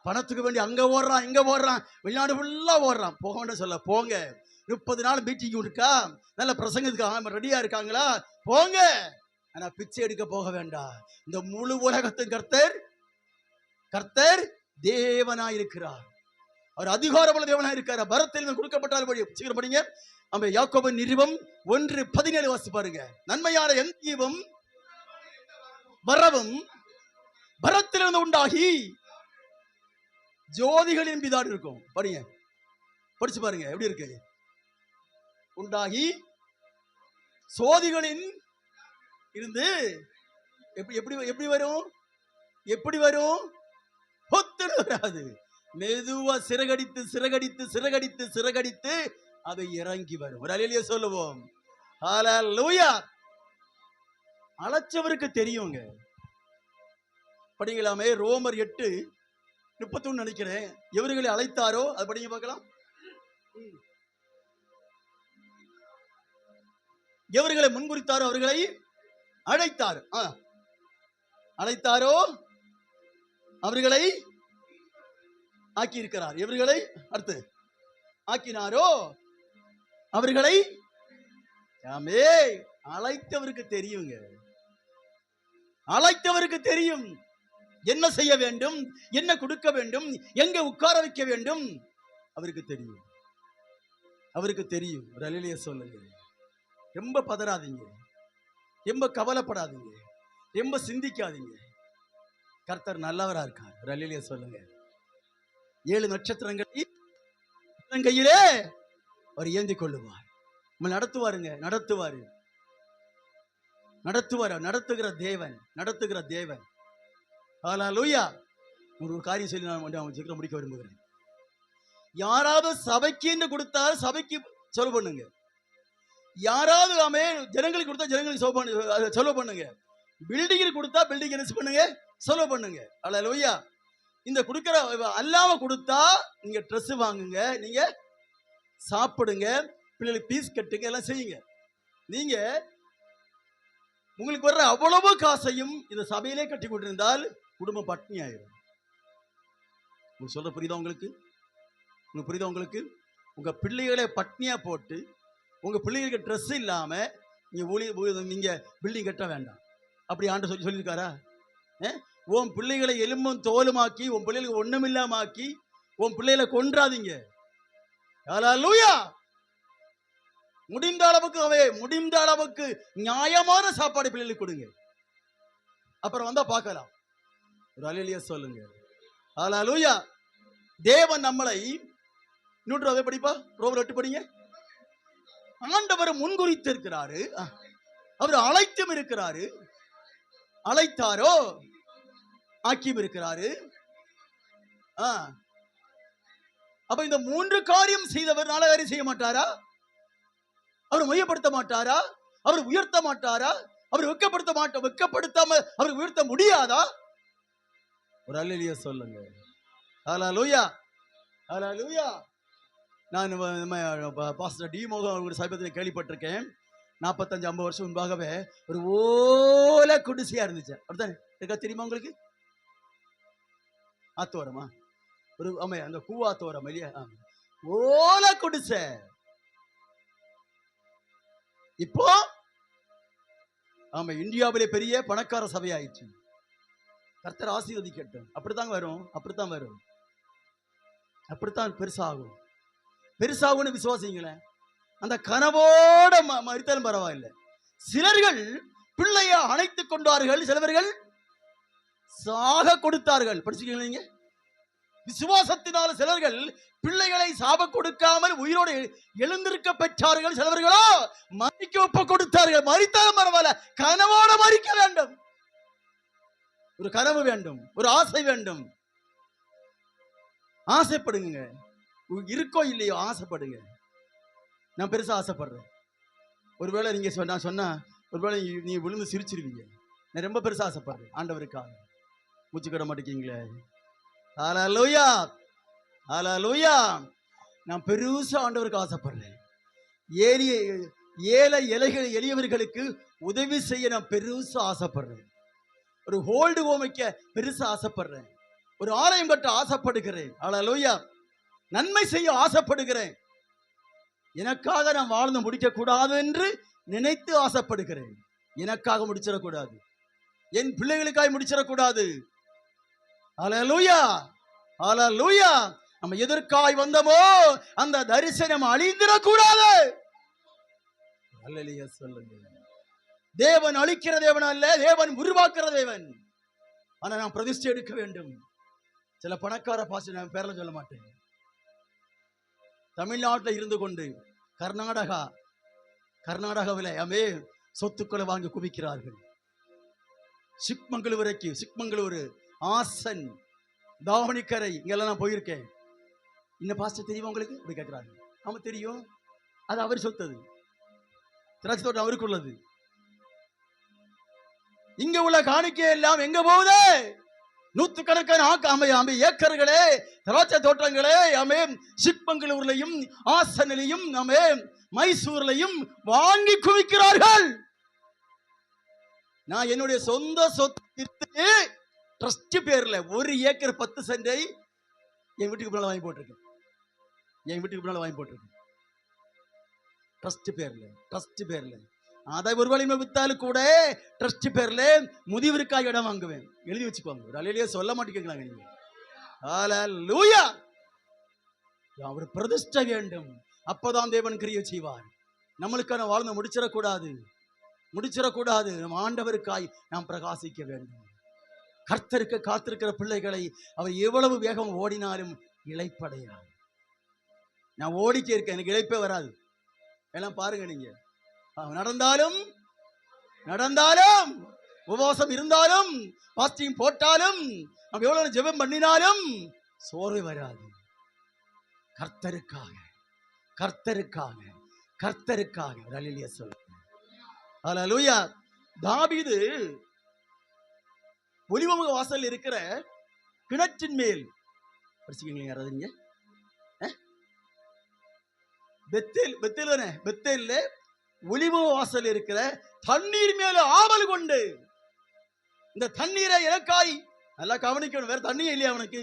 பணத்துக்கு வேண்டி அங்க ஓடுறான், இங்க ஓடுறான், வெளிநாடு ஃபுல்லா ஓடுறான். போக வேண்டாம் சொல்ல, போங்க. 30 நாள் மீட்டிங் இருக்கா, நல்ல பிரசங்கத்துக்கு ரெடியா இருக்காங்களா, போங்க. ஆனா பிச்சை எடுக்க போக வேண்டாம். இந்த முழு உலகத்தின் கர்த்தர் தேவனாய் இருக்கிறார். அவர் அதிகாரமுள்ள தேவனாய் இருக்கிறார். பரத்தில் கொடுக்கப்பட்டால் சீக்கிரம் படிங்க. யாக்கோபு நிருபம் 1:17 வாசி பாருங்க. நன்மையான எங்கேயும் வரவும் பரத்திலிருந்து உண்டாகி ஜோதிகளின் பிதான் இருக்கும். படிங்க. படிச்சு பாருங்க எப்படி இருக்கு. உண்டாகி சோதிகளின் இருந்து எப்படி எப்படி வரும்? எப்படி வரும்? பொத்துன்னு வராது. மெதுவா சிறகடித்து சிறகடித்து சிறகடித்து சிறகடித்து அதை இறங்கி வரும். ஒரு அல்லேலூயா சொல்லுவோம். ஹல்லேலூயா. அழைச்சவருக்கு தெரியுங்க. படிங்களாமே ரோமர் 8:31 நினைக்கிறேன். எவர்களை அழைத்தாரோ அது படிங்க பார்க்கலாம். எவர்களை முன்குறித்தாரோ அவர்களை அழைத்தார். அழைத்தாரோ அவர்களை ஆக்கி இருக்கிறார். எவர்களை அடுத்து ஆக்கினாரோ அவர்களை. அழைத்தவருக்கு தெரியுங்க. அழைத்தவருக்கு தெரியும் என்ன செய்ய வேண்டும், என்ன கொடுக்க வேண்டும், எங்க உட்கார வைக்க வேண்டும். அவருக்கு தெரியும். அவருக்கு தெரியும். ஒரு அல்லேலூயா சொல்லுங்க. ரொம்ப பதறாதீங்க, ரொம்ப கவலைப்படாதீங்க, ரொம்ப சிந்திக்காதீங்க. கர்த்தர் நல்லவரா இருக்கார். ஒரு அல்லேலூயா சொல்லுங்க. 7 நட்சத்திரங்களை கையிலே அவர் ஏந்தி கொள்ளுவார். நடத்துவாருங்க. நடத்துவாரு. நடத்துகிற தேவன். நடத்துகிற தேவன். ஹல்லேலூயா. ஒரு காரியம் சொல்லி நான் சீக்கிரம் முடிக்க விரும்புகிறேன். யாராவது சபைக்கு கொடுத்தால் சபைக்கு செலவு பண்ணுங்க. யாராவது ஜனங்களுக்கு கொடுத்தா ஜனங்களுக்கு செலவு பண்ணுங்க. பில்டிங் கொடுத்தா பில்டிங் என்ன பண்ணுங்க, செலவு பண்ணுங்க. ஹல்லேலூயா. இந்த கொடுக்கிற அல்லாம கொடுத்தா நீங்க ட்ரெஸ் வாங்குங்க, நீங்க சாப்பிடுங்க, பிள்ளைகளுக்கு பீஸ் கட்டுங்க, எல்லாம் செய்யுங்க. நீங்க உங்களுக்கு வர்ற அவ்வளவு காசையும் இந்த சபையிலே கட்டி கொண்டிருந்தால் குடும்பம் பட்டினி ஆயிரும். உங்களுக்கு சொல்ற புரியுதா? உங்களுக்கு புரியுதா? உங்களுக்கு உங்க பிள்ளைகளை பட்னியா போட்டு உங்க பிள்ளைகளுக்கு ட்ரெஸ் இல்லாம நீங்க பில்டிங் கட்ட வேண்டாம். அப்படி ஆண்டு சொல்லியிருக்காரா? உன் பிள்ளைகளை எலும்பும் தோலுமாக்கி, உன் பிள்ளைகளுக்கு ஒண்ணுமில்லாமாக்கி, உன் பிள்ளைகளை கொன்றாதீங்க. ஹல்லேலூயா. முடிந்த அளவுக்கு நியாயமான சாப்பாடு பிள்ளைகளுக்கு கொடுங்க. அப்புறம் வந்தா பார்க்கலாம். ஒரு அல்லேலூயா சொல்லுங்க. ஹல்லேலூயா. தேவன் நம்மளை இன்னொரு படிப்பா ரோமர் 8 படிங்க. ஆண்டவர் முன்குறித்து இருக்கிறாரு. அவர் அழைத்தும் இருக்கிறாரு. அழைத்தாரோ ஆக்கியும் இருக்கிறாரு. அப்ப இந்த 3 காரியம் செய்தவர் 4 காரியம் செய்ய மாட்டாரா? அவர் மையப்படுத்த மாட்டாரா? அவர் உயர்த்த மாட்டாரா? அவர் வெட்கப்படுத்தாம அவர் உயர்த்த முடியாதா? ஒரு அல்லேலூயா சொல்லுங்க. ஹல்லேலூயா. ஹல்லேலூயா. நான் பாஸ்டர் டி மோகன் அவர்களுடைய சமீபத்தில் கேள்விப்பட்டிருக்கேன். 45-50 வருஷம் முன்பாகவே ஒரு ஓலை குடிசையா இருந்துச்சு. அப்படித்தானே இருக்கா? தெரியுமா உங்களுக்கு? ஆத்தோரமா ஒரு அந்த கூவாத்தோரம் இல்லையா? ஓலை குடிசை. இப்போ இந்தியாவிலே பெரிய பணக்கார சபை ஆயிடுச்சு. கர்த்தர் ஆசீர்வதிக்கட்டும். அப்படித்தான் வரும். அப்படித்தான் வரும். அப்படித்தான் பெருசாகும். பெருசாகும்னு விசுவாசிங்களேன். அந்த கனவோட மறித்தாலும் பரவாயில்லை. சிலர்கள் பிள்ளைய அணைத்துக் கொண்டார்கள், சிலவர்கள் சாக கொடுத்தார்கள். படிச்சுக்கீங்க. விசுவாசத்தினால சிலர்கள் பிள்ளைகளை சாப கொடுக்காமல் உயிரோடு எழுந்திருக்க பெற்றார்கள். சிலவர்களோ மறிக்க ஒப்ப கொடுத்தார்கள். மறித்தாலும் பரவாயில்ல, கனவோட மறிக்க வேண்டும். ஒரு கனவு வேண்டும், ஒரு ஆசை வேண்டும். ஆசைப்படுங்க. இருக்கோ இல்லையோ ஆசைப்படுங்க. நான் பெருசா ஆசைப்படுறேன். ஒருவேளை நீங்க சொன்னா ஒருவேளை நீ விழுந்து சிரிச்சிருவீங்க. நான் ரொம்ப பெருசா ஆசைப்படுறேன் ஆண்டவருக்காக. மூச்சு கட மாட்டேங்கீங்களே. ஹல்லேலூயா. ஹல்லேலூயா. நான் பெருசா ஆண்டவருக்கு ஆசைப்படுறேன். ஏழை எளியவர்களுக்கு உதவி செய்ய நான் பெருசா ஆசைப்படுறேன். ஒரு ஹோல்டு ஹோமைக்க பெருசா ஆசைப்படுறேன். ஒரு ஆலயம் கட்ட ஆசைப்படுகிறேன். ஹல்லேலூயா. நன்மை செய்ய ஆசைப்படுகிறேன். எனக்காக நான் வாழ்ந்து முடிக்க கூடாது என்று நினைத்து ஆசைப்படுகிறேன். எனக்காக முடிச்சிடக்கூடாது, என் பிள்ளைகளுக்காக முடிச்சிடக்கூடாது. ஹல்லேலூயா. ஹல்லேலூயா. நம்ம எதற்காய் வந்தோமோ அந்த தரிசனம் அழிந்திடக்கூடாது. ஹல்லேலூயா சொல்லுங்க. தேவன் அழிக்கிற தேவன் அல்ல, தேவன் உருவாக்குற தேவன். ஆனா நான் பிரதிஷ்டை எடுக்க வேண்டும். சில பணக்கார பாஸ்டர் நான் பேர்ல சொல்ல மாட்டேன். தமிழ்நாட்டில் இருந்து கொண்டு கர்நாடகாவில் அமே சொத்துக்களை வாங்கி குவிக்கிறார்கள். சிக்மங்களூர், ஆசன், தாவணிக்கரை இங்கெல்லாம் நான் போயிருக்கேன். இன்னும் பாஸ்டர் தெரியுமா உங்களுக்கு அப்படி கேட்கிறாங்க. ஆமா தெரியும், அது அவர் சொத்தது, திராட்சை தோட்டம் அவருக்கு உள்ளது. இங்க உள்ள காணிக்கை எல்லாம் எங்க போகுது? நூற்றுக்கணக்கான ஏக்கர்களே, திராட்சை தோட்டங்களே சிக்மங்களூர்லையும் ஆசனிலையும் மைசூர்லையும் வாங்கி குவிக்கிறார்கள். நான் என்னுடைய சொந்த சொத்து ட்ரஸ்ட் பேர்ல 1 ஏக்கர் 10 சென்டை என் வீட்டுக்கு பின்னால வாங்கி போட்டிருக்கேன். ட்ரஸ்ட் பேர்ல அதை ஒரு வழிமை வித்தாலும் கூட ட்ரஸ்ட் பேர்ல முதியவருக்காக இடம் வாங்குவேன். எழுதி வச்சுக்குவாங்க. ஒரு அலையிலேயே சொல்ல மாட்டேங்கிறாங்க நீங்க. ஹல்லேலூயா. அவர் பிரதிஷ்டை வேண்டும், அப்பதான் தேவன் கிரியை செய்வார். நம்மளுக்கான வாழ்ந்து முடிச்சிடக்கூடாது. நம் ஆண்டவருக்காய் நாம் பிரகாசிக்க வேண்டும். கர்த்தருக்கு காத்திருக்கிற பிள்ளைகளை அவர் எவ்வளவு வேகம் ஓடினாலும் இளைப்படையாது. நான் ஓடிக்கே இருக்கேன், எனக்கு இளைப்பே வராது. எல்லாம் பாருங்க, நீங்க நடந்தாலும் உபவாசம் இருந்தாலும் பாஸ்டிங் போட்டாலும் நம்ம எவ்வளவு ஜெபம் பண்ணினாலும் சோர்வு வராது. கர்த்தருக்காக அல்லேலூயா சொல்லுங்க. அல்லேலூயா. தாவீது ஒலிவமுக வாசல் இருக்கிற கிணற்றின் மேல் படிச்சுக்கீங்க. பெத்தேல்ல ஒலிவமுக வாசல் இருக்கிற தண்ணீர் மேல ஆவல் கொண்டு, இந்த தண்ணீரை எனக்காய் நல்லா கவனிக்கணும், வேற தண்ணியே இல்லையா அவனுக்கு,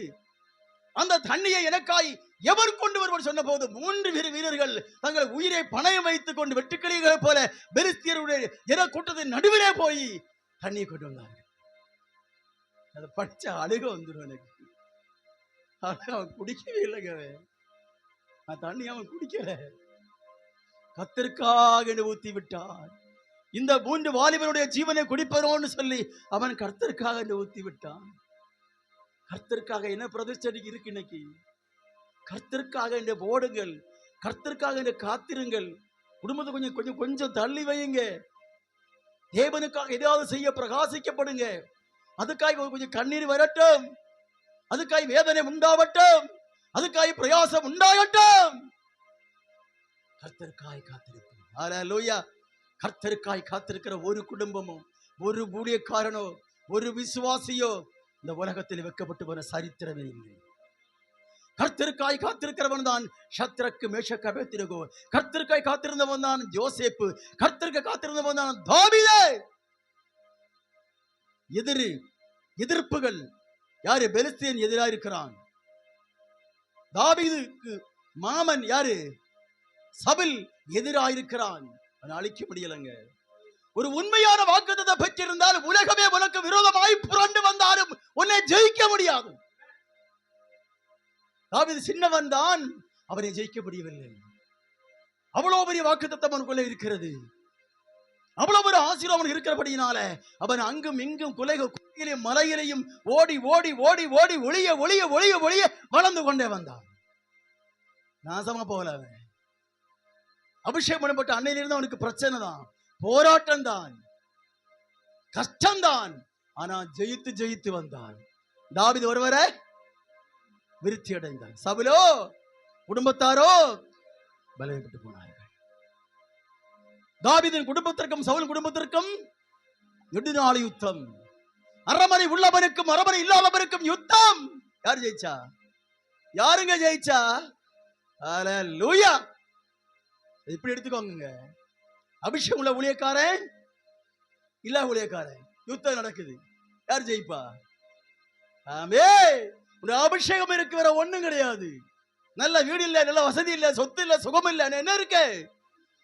அந்த தண்ணியை எனக்காய் எவர் கொண்டு வருவார் சொன்ன போது 3 வீரர்கள் தங்கள் உயிரை பணயம் வைத்துக் கொண்டு வெட்டுக்கிளிகளை போல பெலிஸ்தியருடைய ஜன கூட்டத்தின் நடுவிலே போய் தண்ணியை கொண்டு வந்தார்கள். அதை படிச்ச அழுக வந்துடும் எனக்கு. அவன் குடிக்கவே இல்லைங்க, நான் தண்ணி அவன் குடிக்கல, கர்த்தருக்காக ஊத்தி விட்டான். இந்த 3 வாலிபனுடைய ஜீவனை குடிப்பரோன்னு சொல்லி அவன் கர்த்தருக்காக ஊத்தி விட்டான். கர்த்தருக்காக என்ன பிரதிஷ்டை இருக்கு இன்னைக்கு? கர்த்தருக்காக இந்த போடுங்கள், கர்த்தருக்காக இந்த காத்திருங்கள். குடும்பத்தை கொஞ்சம் தள்ளி வையுங்க. தேவனுக்காக ஏதாவது செய்ய பிரகாசிக்கப்படுங்க. அதுக்காக கொஞ்சம் கண்ணீர் வரட்டும், அதுக்காக வேதனை உண்டாவட்டும், அதுக்காக பிரயாசம் உண்டாகட்டும். கர்த்தருக்காய் காத்திருக்கும். அல்லேலூயா. கர்த்தருக்காய் காத்திருக்கிற ஒரு குடும்பமோ, ஒரு ஊழியக்காரனோ, ஒரு விசுவாசியோ இந்த உலகத்தில் வைக்கப்பட்டு வர சரித்திரமே இல்லை. கர்த்தருக்காய் காத்திருக்கிறவன் தான் சத்ரக்கு, மேஷக்கு, அபேத்நேகோ. கர்த்தருக்காய் காத்திருந்தவன் தான் யோசேப்பு. கர்த்தருக்கு காத்திருந்தவன் தான் தாவீது. எதிர்ப்புகள் யாரு? பெலிஸ்தியன் எதிராக இருக்கிறான். தாவீதுக்கு மாமன் யாரு? சவுல் எதிராக இருக்கிறான். அழிக்க முடியலங்க. ஒரு உண்மையான வாக்குத்தத்தத்தை பெற்றிருந்தால் உலகமே உனக்கு விரோதமாய் புரண்டு வந்தாலும் உன்னை ஜெயிக்க முடியாது. தாவீது சின்னவன் தான், அவனை ஜெயிக்க முடியவில்லை. அவ்வளவு பெரிய வாக்குத்தத்தம் அவனுக்குள்ள இருக்கிறது, அவ்வளவு ஒரு ஆசீர்வாதம் இருக்கிறபடியினால அவன் அங்கும் இங்கும் குலையிலும் மலையிலையும் ஓடி ஓடி ஓடி ஓடி ஒளிய ஒளிய ஒளிய ஒளிய வளர்ந்து கொண்டே வந்தான். நாசமா போகல. அவன் அபிஷேகம் பண்ணப்பட்ட அன்னையிலிருந்து அவனுக்கு பிரச்சனை தான், போராட்டம் தான், கஷ்டம்தான். ஆனா ஜெயித்து ஜெயித்து வந்தான். தாவீது ஒருவரை விருத்தி அடைந்தான். சவுலோ குடும்பத்தாரோ பலவீனப்பட்டு போனார்கள். தாவீதின் குடும்பத்திற்கும் சவுல் குடும்பத்திற்கும் நெடுநாள் யுத்தம். அரமனை உள்ளவனுக்கும் அரமனை இல்லாதவனுக்கும் யுத்தம். யார் ஜெயிச்சா? யாருங்க ஜெயிச்சா? அல்லேலூயா. இப்படி எடுத்துக்கோங்க. அபிஷேகம் உள்ள ஊழியக்காரன் இல்ல ஊழியக்காரன் யுத்தம் நடக்குது. யார் ஜெயிப்பா? ஆமென். அபிஷேகம் இருக்கு, வேற ஒண்ணும் கிடையாது. நல்ல வீடு இல்ல, நல்ல வசதி இல்ல, சொத்து இல்ல, சுகம் இல்ல, என்ன இருக்கு?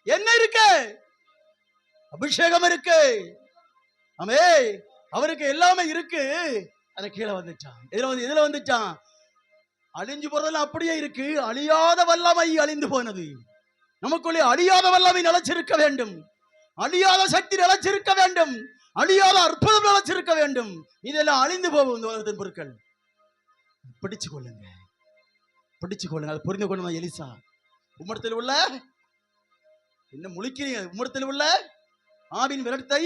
என்ன இருக்கு? அபிஷேகம் இருக்கு. ஆமென். அவருக்கு எல்லாமே இருக்கு. அத கீழே வந்துட்டான். இதுல வந்துட்டான். அழிஞ்சு போறதெல்லாம் அப்படியே இருக்கு. அழியாத வல்லமை அழிந்து போனது. நமக்குள்ளே அழியாத வல்லமை நிலைச்சிருக்க வேண்டும், அழியாத சக்தி நிலைச்சிருக்க வேண்டும், அழியாத அற்புதம் நிலைச்சிருக்க வேண்டும். இதெல்லாம் அழிந்து போகும் இந்த உலகத்தின் பொருட்கள். பிடிச்சு கொள்ளுங்க. அது புரிந்து கொள்ளுங்க. எலிசா உம்மிடத்தில் உள்ள என்ன முழிக்கிறீங்க? உம்மிடத்தில் உள்ள ஆவின் விரட்டத்தை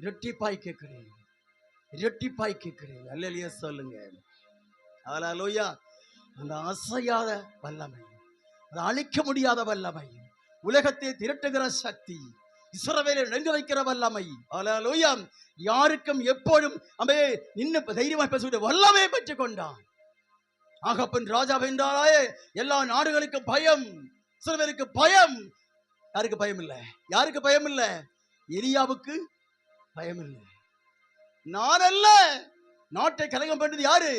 இரட்டிப்பாய் கேட்கிறேன், இரட்டிப்பாய் கேட்கிறேன். அல்லேலூயா சொல்லுங்க. ஹல்லேலூயா. அந்த அசையாத வல்லமை, அது அழிக்க முடியாத வல்லமை, உலகத்தை திரட்டுகிற சக்தி, இஸ்ரவேலை நெங்க வைக்கிற வல்லமை. ஹல்லேலூயா. யாருக்கும் எப்போதும் அமே நின்னு தைரியமா பேசக்கூடிய வல்லமையை பெற்றுக் கொண்டான். ஆகப்பன் ராஜா வென்றாலே எல்லா நாடுகளுக்கும் பயம், இஸ்ரவேலுக்கு பயம். யாருக்கு பயம் இல்லை? யாருக்கு பயம் இல்லை? எலியாவுக்கு பயம் இல்லை. நான் அல்ல, நாட்டை கலகம் பண்ணது யாரு?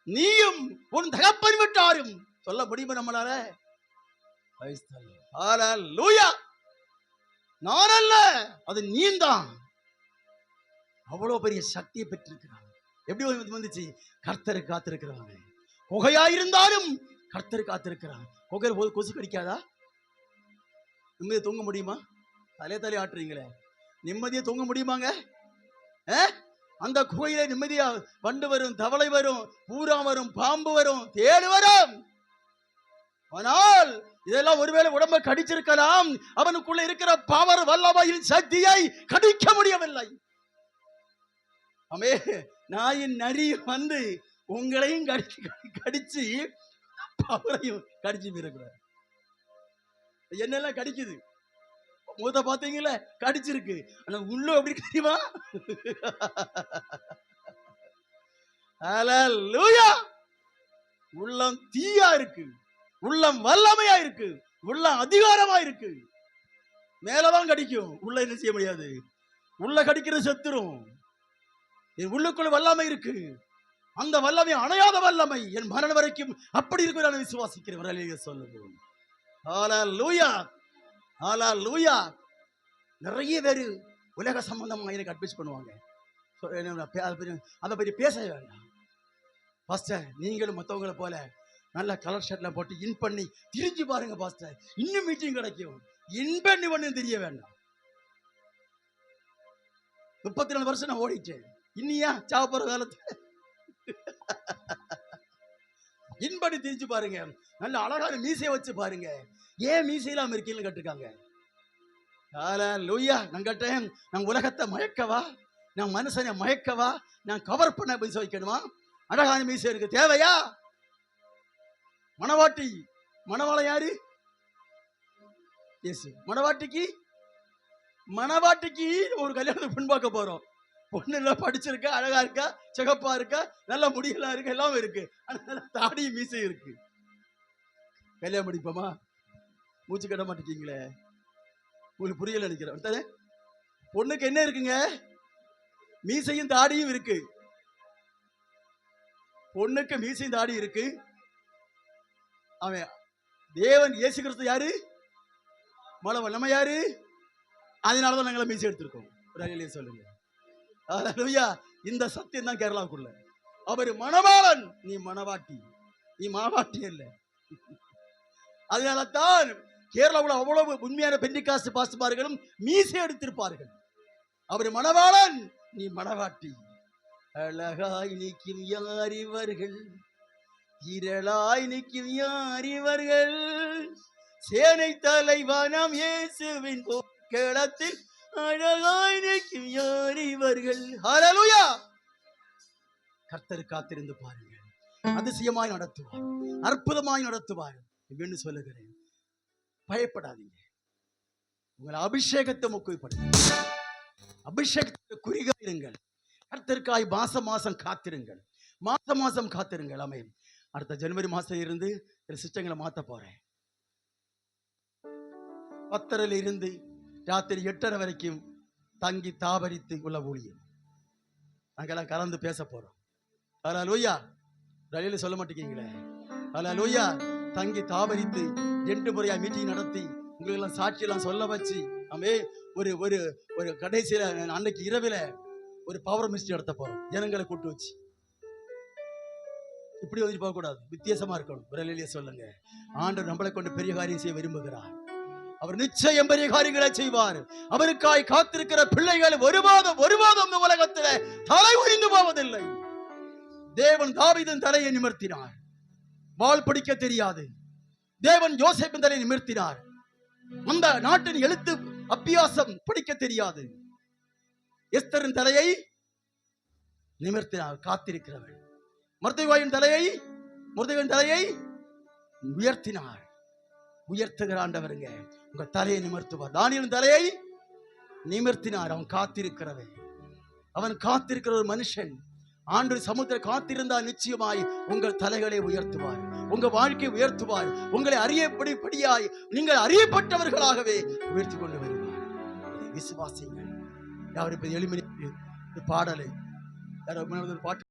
நீயும் உன் தகப்பன் விட்டாரும். சொல்ல முடியுமா நம்மளால? ஹல்லேலூயா. நான் அல்ல, அது நீந்தான். அவ்வளவு பெரிய சக்தியை பெற்றிருக்கிறான். எப்படி வந்துச்சு? கர்த்தரை காத்திருக்கிறாங்க. புகையாயிருந்தாலும் கர்த்தரை காத்திருக்கிறான். புகையில் போது கொசு கடிக்காதா? நிம்மதியை தூங்க முடியுமா? தலை ஆட்டுறீங்களே, நிம்மதியை தூங்க முடியுமாங்க? அந்த குகையில நிம்மதியா வண்டு வரும், தவளை வரும், பூரா வரும், பாம்பு வரும், தேடு வரும். ஆனால் இதெல்லாம் ஒருவேளை உடம்பை கடிச்சிருக்கலாம், அவனுக்குள்ள இருக்கிற பவர் வல்லமையின் சக்தியை கடிக்க முடியவில்லை. ஆமே, நாயின் நரி வந்து உங்களையும் கடிச்சு பவரையும் கடிச்சு மீறக்கூடாது. என்னெல்லாம் கடிக்குது முகத்தை பார்த்தீங்களா? கடிச்சிருக்கு. ஆனா உள்ள எப்படி தெரியுமா? ஹல்லேலூயா. உள்ளம் தீயா இருக்கு, உள்ளம் வல்லமையா இருக்கு, உள்ளம் அதிகாரமா இருக்கு. மேலதான் கடிக்கும், உள்ள என்ன செய்ய முடியாது. உள்ள கடிக்கிறது செத்துரும். என் உள்ளுக்குள்ள வல்லமை இருக்கு. அந்த வல்லமை அணையாத வல்லமை, என் மரணம் வரைக்கும் அப்படி இருக்கு நான் விசுவாசிக்கிறேன். சொல்லுங்க. ஹல்லேலூயா, ஹல்லேலூயா. நிறைய பேர் உலக சம்பந்தமா எனக்கு அட்வைஸ் பண்ணுவாங்க. அதை பற்றி பேச வேண்டாம் பாஸ்டர். நீங்களும் மற்றவங்களை போல நல்ல கலர் ஷர்ட்ல போட்டு இன் பண்ணி திரிஞ்சு பாருங்க பாஸ்டர், இன்னும் மீட்டிங் கிடைக்கும். இன் பண்ணி பண்ணு தெரிய வேண்டாம். 34 வருஷம் நான் ஓடிட்டேன். இன்னியா சாப்பிட்ற காலத்துல இன் பண்ணி திரிஞ்சு பாருங்க. நல்ல அழகான மீசையை வச்சு பாருங்க. ஏன் மீசையெல்லாம் இருக்கீங்கன்னு கேட்டிருக்காங்க. ஹல்லேலூயா. நான் கேட்டேன், நான் உலகத்தை மயக்கவா? நான் மனுஷனை மயக்கவா? நான் கவர் பண்ண மீசை வைக்கணுமா? அழகான மீசை இருக்கு, தேவையா? மணவாட்டி, மணவாளன் யாரு? இயேசு. மணவாட்டிக்கு ஒரு கல்யாணத்துக்கு பெண் பார்க்க போறோம். பொண்ணு எல்லாம் படிச்சிருக்கா, அழகா இருக்கா, சிகப்பா இருக்கா, நல்ல முடியெல்லாம் இருக்கு, எல்லாம் இருக்கு. தாடி மீசை இருக்கு. கல்யாணம் முடிப்போமா? மூச்சு கட்ட மாட்டேங்கீங்களே, உங்களுக்கு புரியல நினைக்கிறேன். பொண்ணுக்கு என்ன இருக்குங்க? மீசையும் தாடியும் இருக்கு. பொண்ணுக்கு மீசையும் தாடி இருக்கு. அவன் தேவன் இயேசு கிறிஸ்து யாரு? மலவன். நம்ம யாரு? அதனாலதான் நாங்கள மீசை எடுத்திருக்கோம். சொல்லுங்க. ஹல்லேலூயா. இந்த சத்தியம் தான் கேரளாவுக்குள்ள. அவர் மணவாளன், நீ மணவாட்டி. நீ மணவாட்டி இல்ல. அதனால தான் கேரளாவுல அவ்வளவு உண்மையான பெண்டிகாஸ்ட் பாஸ்டர்மார்களும் மீசை எடுத்திருப்பார்கள். அவர் மணவாளன், நீ மணவாட்டி. அழகாய் நிற்கும் யார் இவர்கள், இரளாய் நிற்கும் யார் இவர்கள், சேனை தலைவானாம் இயேசுவின் போர்க்களத்தில் அழகாய் நிற்கும் யார் இவர்கள். ஹல்லேலூயா. கர்த்தர் காத்திருந்து பாருங்கள், அதிசயமாய் நடத்துவார், அற்புதமாய் நடத்துவார் என்று சொல்லுகிறேன். பயப்படாதீங்க. உங்கள் அபிஷேகத்தை முக்கியப்படுங்க, அபிஷேகத்தை குறிகாயிருங்கள். கர்த்தருக்காய் மாசம் காத்திருங்கள், மாசம் காத்திருங்கள். அமையும். அடுத்த ஜனவரி மாசம் இருந்து சிஸ்டங்களை மாத்த போறேன். 10 இருந்து ராத்திரி 8:30 வரைக்கும் தங்கி தாபரித்து உள்ள ஊழியம் நாங்கெல்லாம் கலந்து பேச போறோம். ஹல்லேலூயா. ரயில சொல்ல மாட்டேங்கீங்களே. ஹல்லேலூயா. தங்கி தாபரித்து 2 முறையா மீட்டிங் நடத்தி உங்களுக்கு எல்லாம் சாட்சியெல்லாம் சொல்ல வச்சு நம்ம ஒரு ஒரு ஒரு கடைசியில அன்னைக்கு இரவில் ஒரு பவர் மிஸ்ட் நடத்த போறோம். ஜனங்களை கூட்டு வச்சு இப்படி வந்து போக கூடாது, வித்தியாசமா இருக்கணும். ரயிலே சொல்லுங்க. ஆண்டவர் நம்மளை கொண்டு பெரிய காரியம் செய்ய விரும்புகிறார். அவர் நிச்சயம் பெரிய காரியங்களை செய்வார். அவருக்காய் காத்திருக்கிற பிள்ளைகள் ஒருவாதம் இந்த உலகத்தில் தலை உரிந்து போவதில்லை. தேவன் தாவீதின் தலையை நிமிர்த்தினார். வாள் பிடிக்க தெரியாது, தேவன் யோசேப்பின் தலையை நிமிர்த்தினார். அந்த நாட்டின் எழுத்து அபியாசம் படிக்க தெரியாது. எஸ்தரின் தலையை நிமிர்த்தினார். காத்திருக்கிறவள் மொர்தெகாயின் தலையை உயர்த்தினார். உயர்த்துகிற ஆண்டவருங்க உங்க தலையை நிமிர்த்துவார். தானியேலின் தலையை நிமிர்த்தினார். அவன் காத்திருக்கிறவன். அவன் காத்திருக்கிற ஒரு மனுஷன் ஆண்டு சமுத்திர காத்திருந்தால் நிச்சயமாய் உங்கள் தலைகளை உயர்த்துவார். உங்க வாழ்க்கையை உயர்த்துவார். உங்களை அறியப்படியாய் நீங்கள் அறியப்பட்டவர்களாகவே உயர்த்தி கொண்டு வருவார். விசுவாசிங்கள். யாரும் எளிமை பாடலை பாட்டு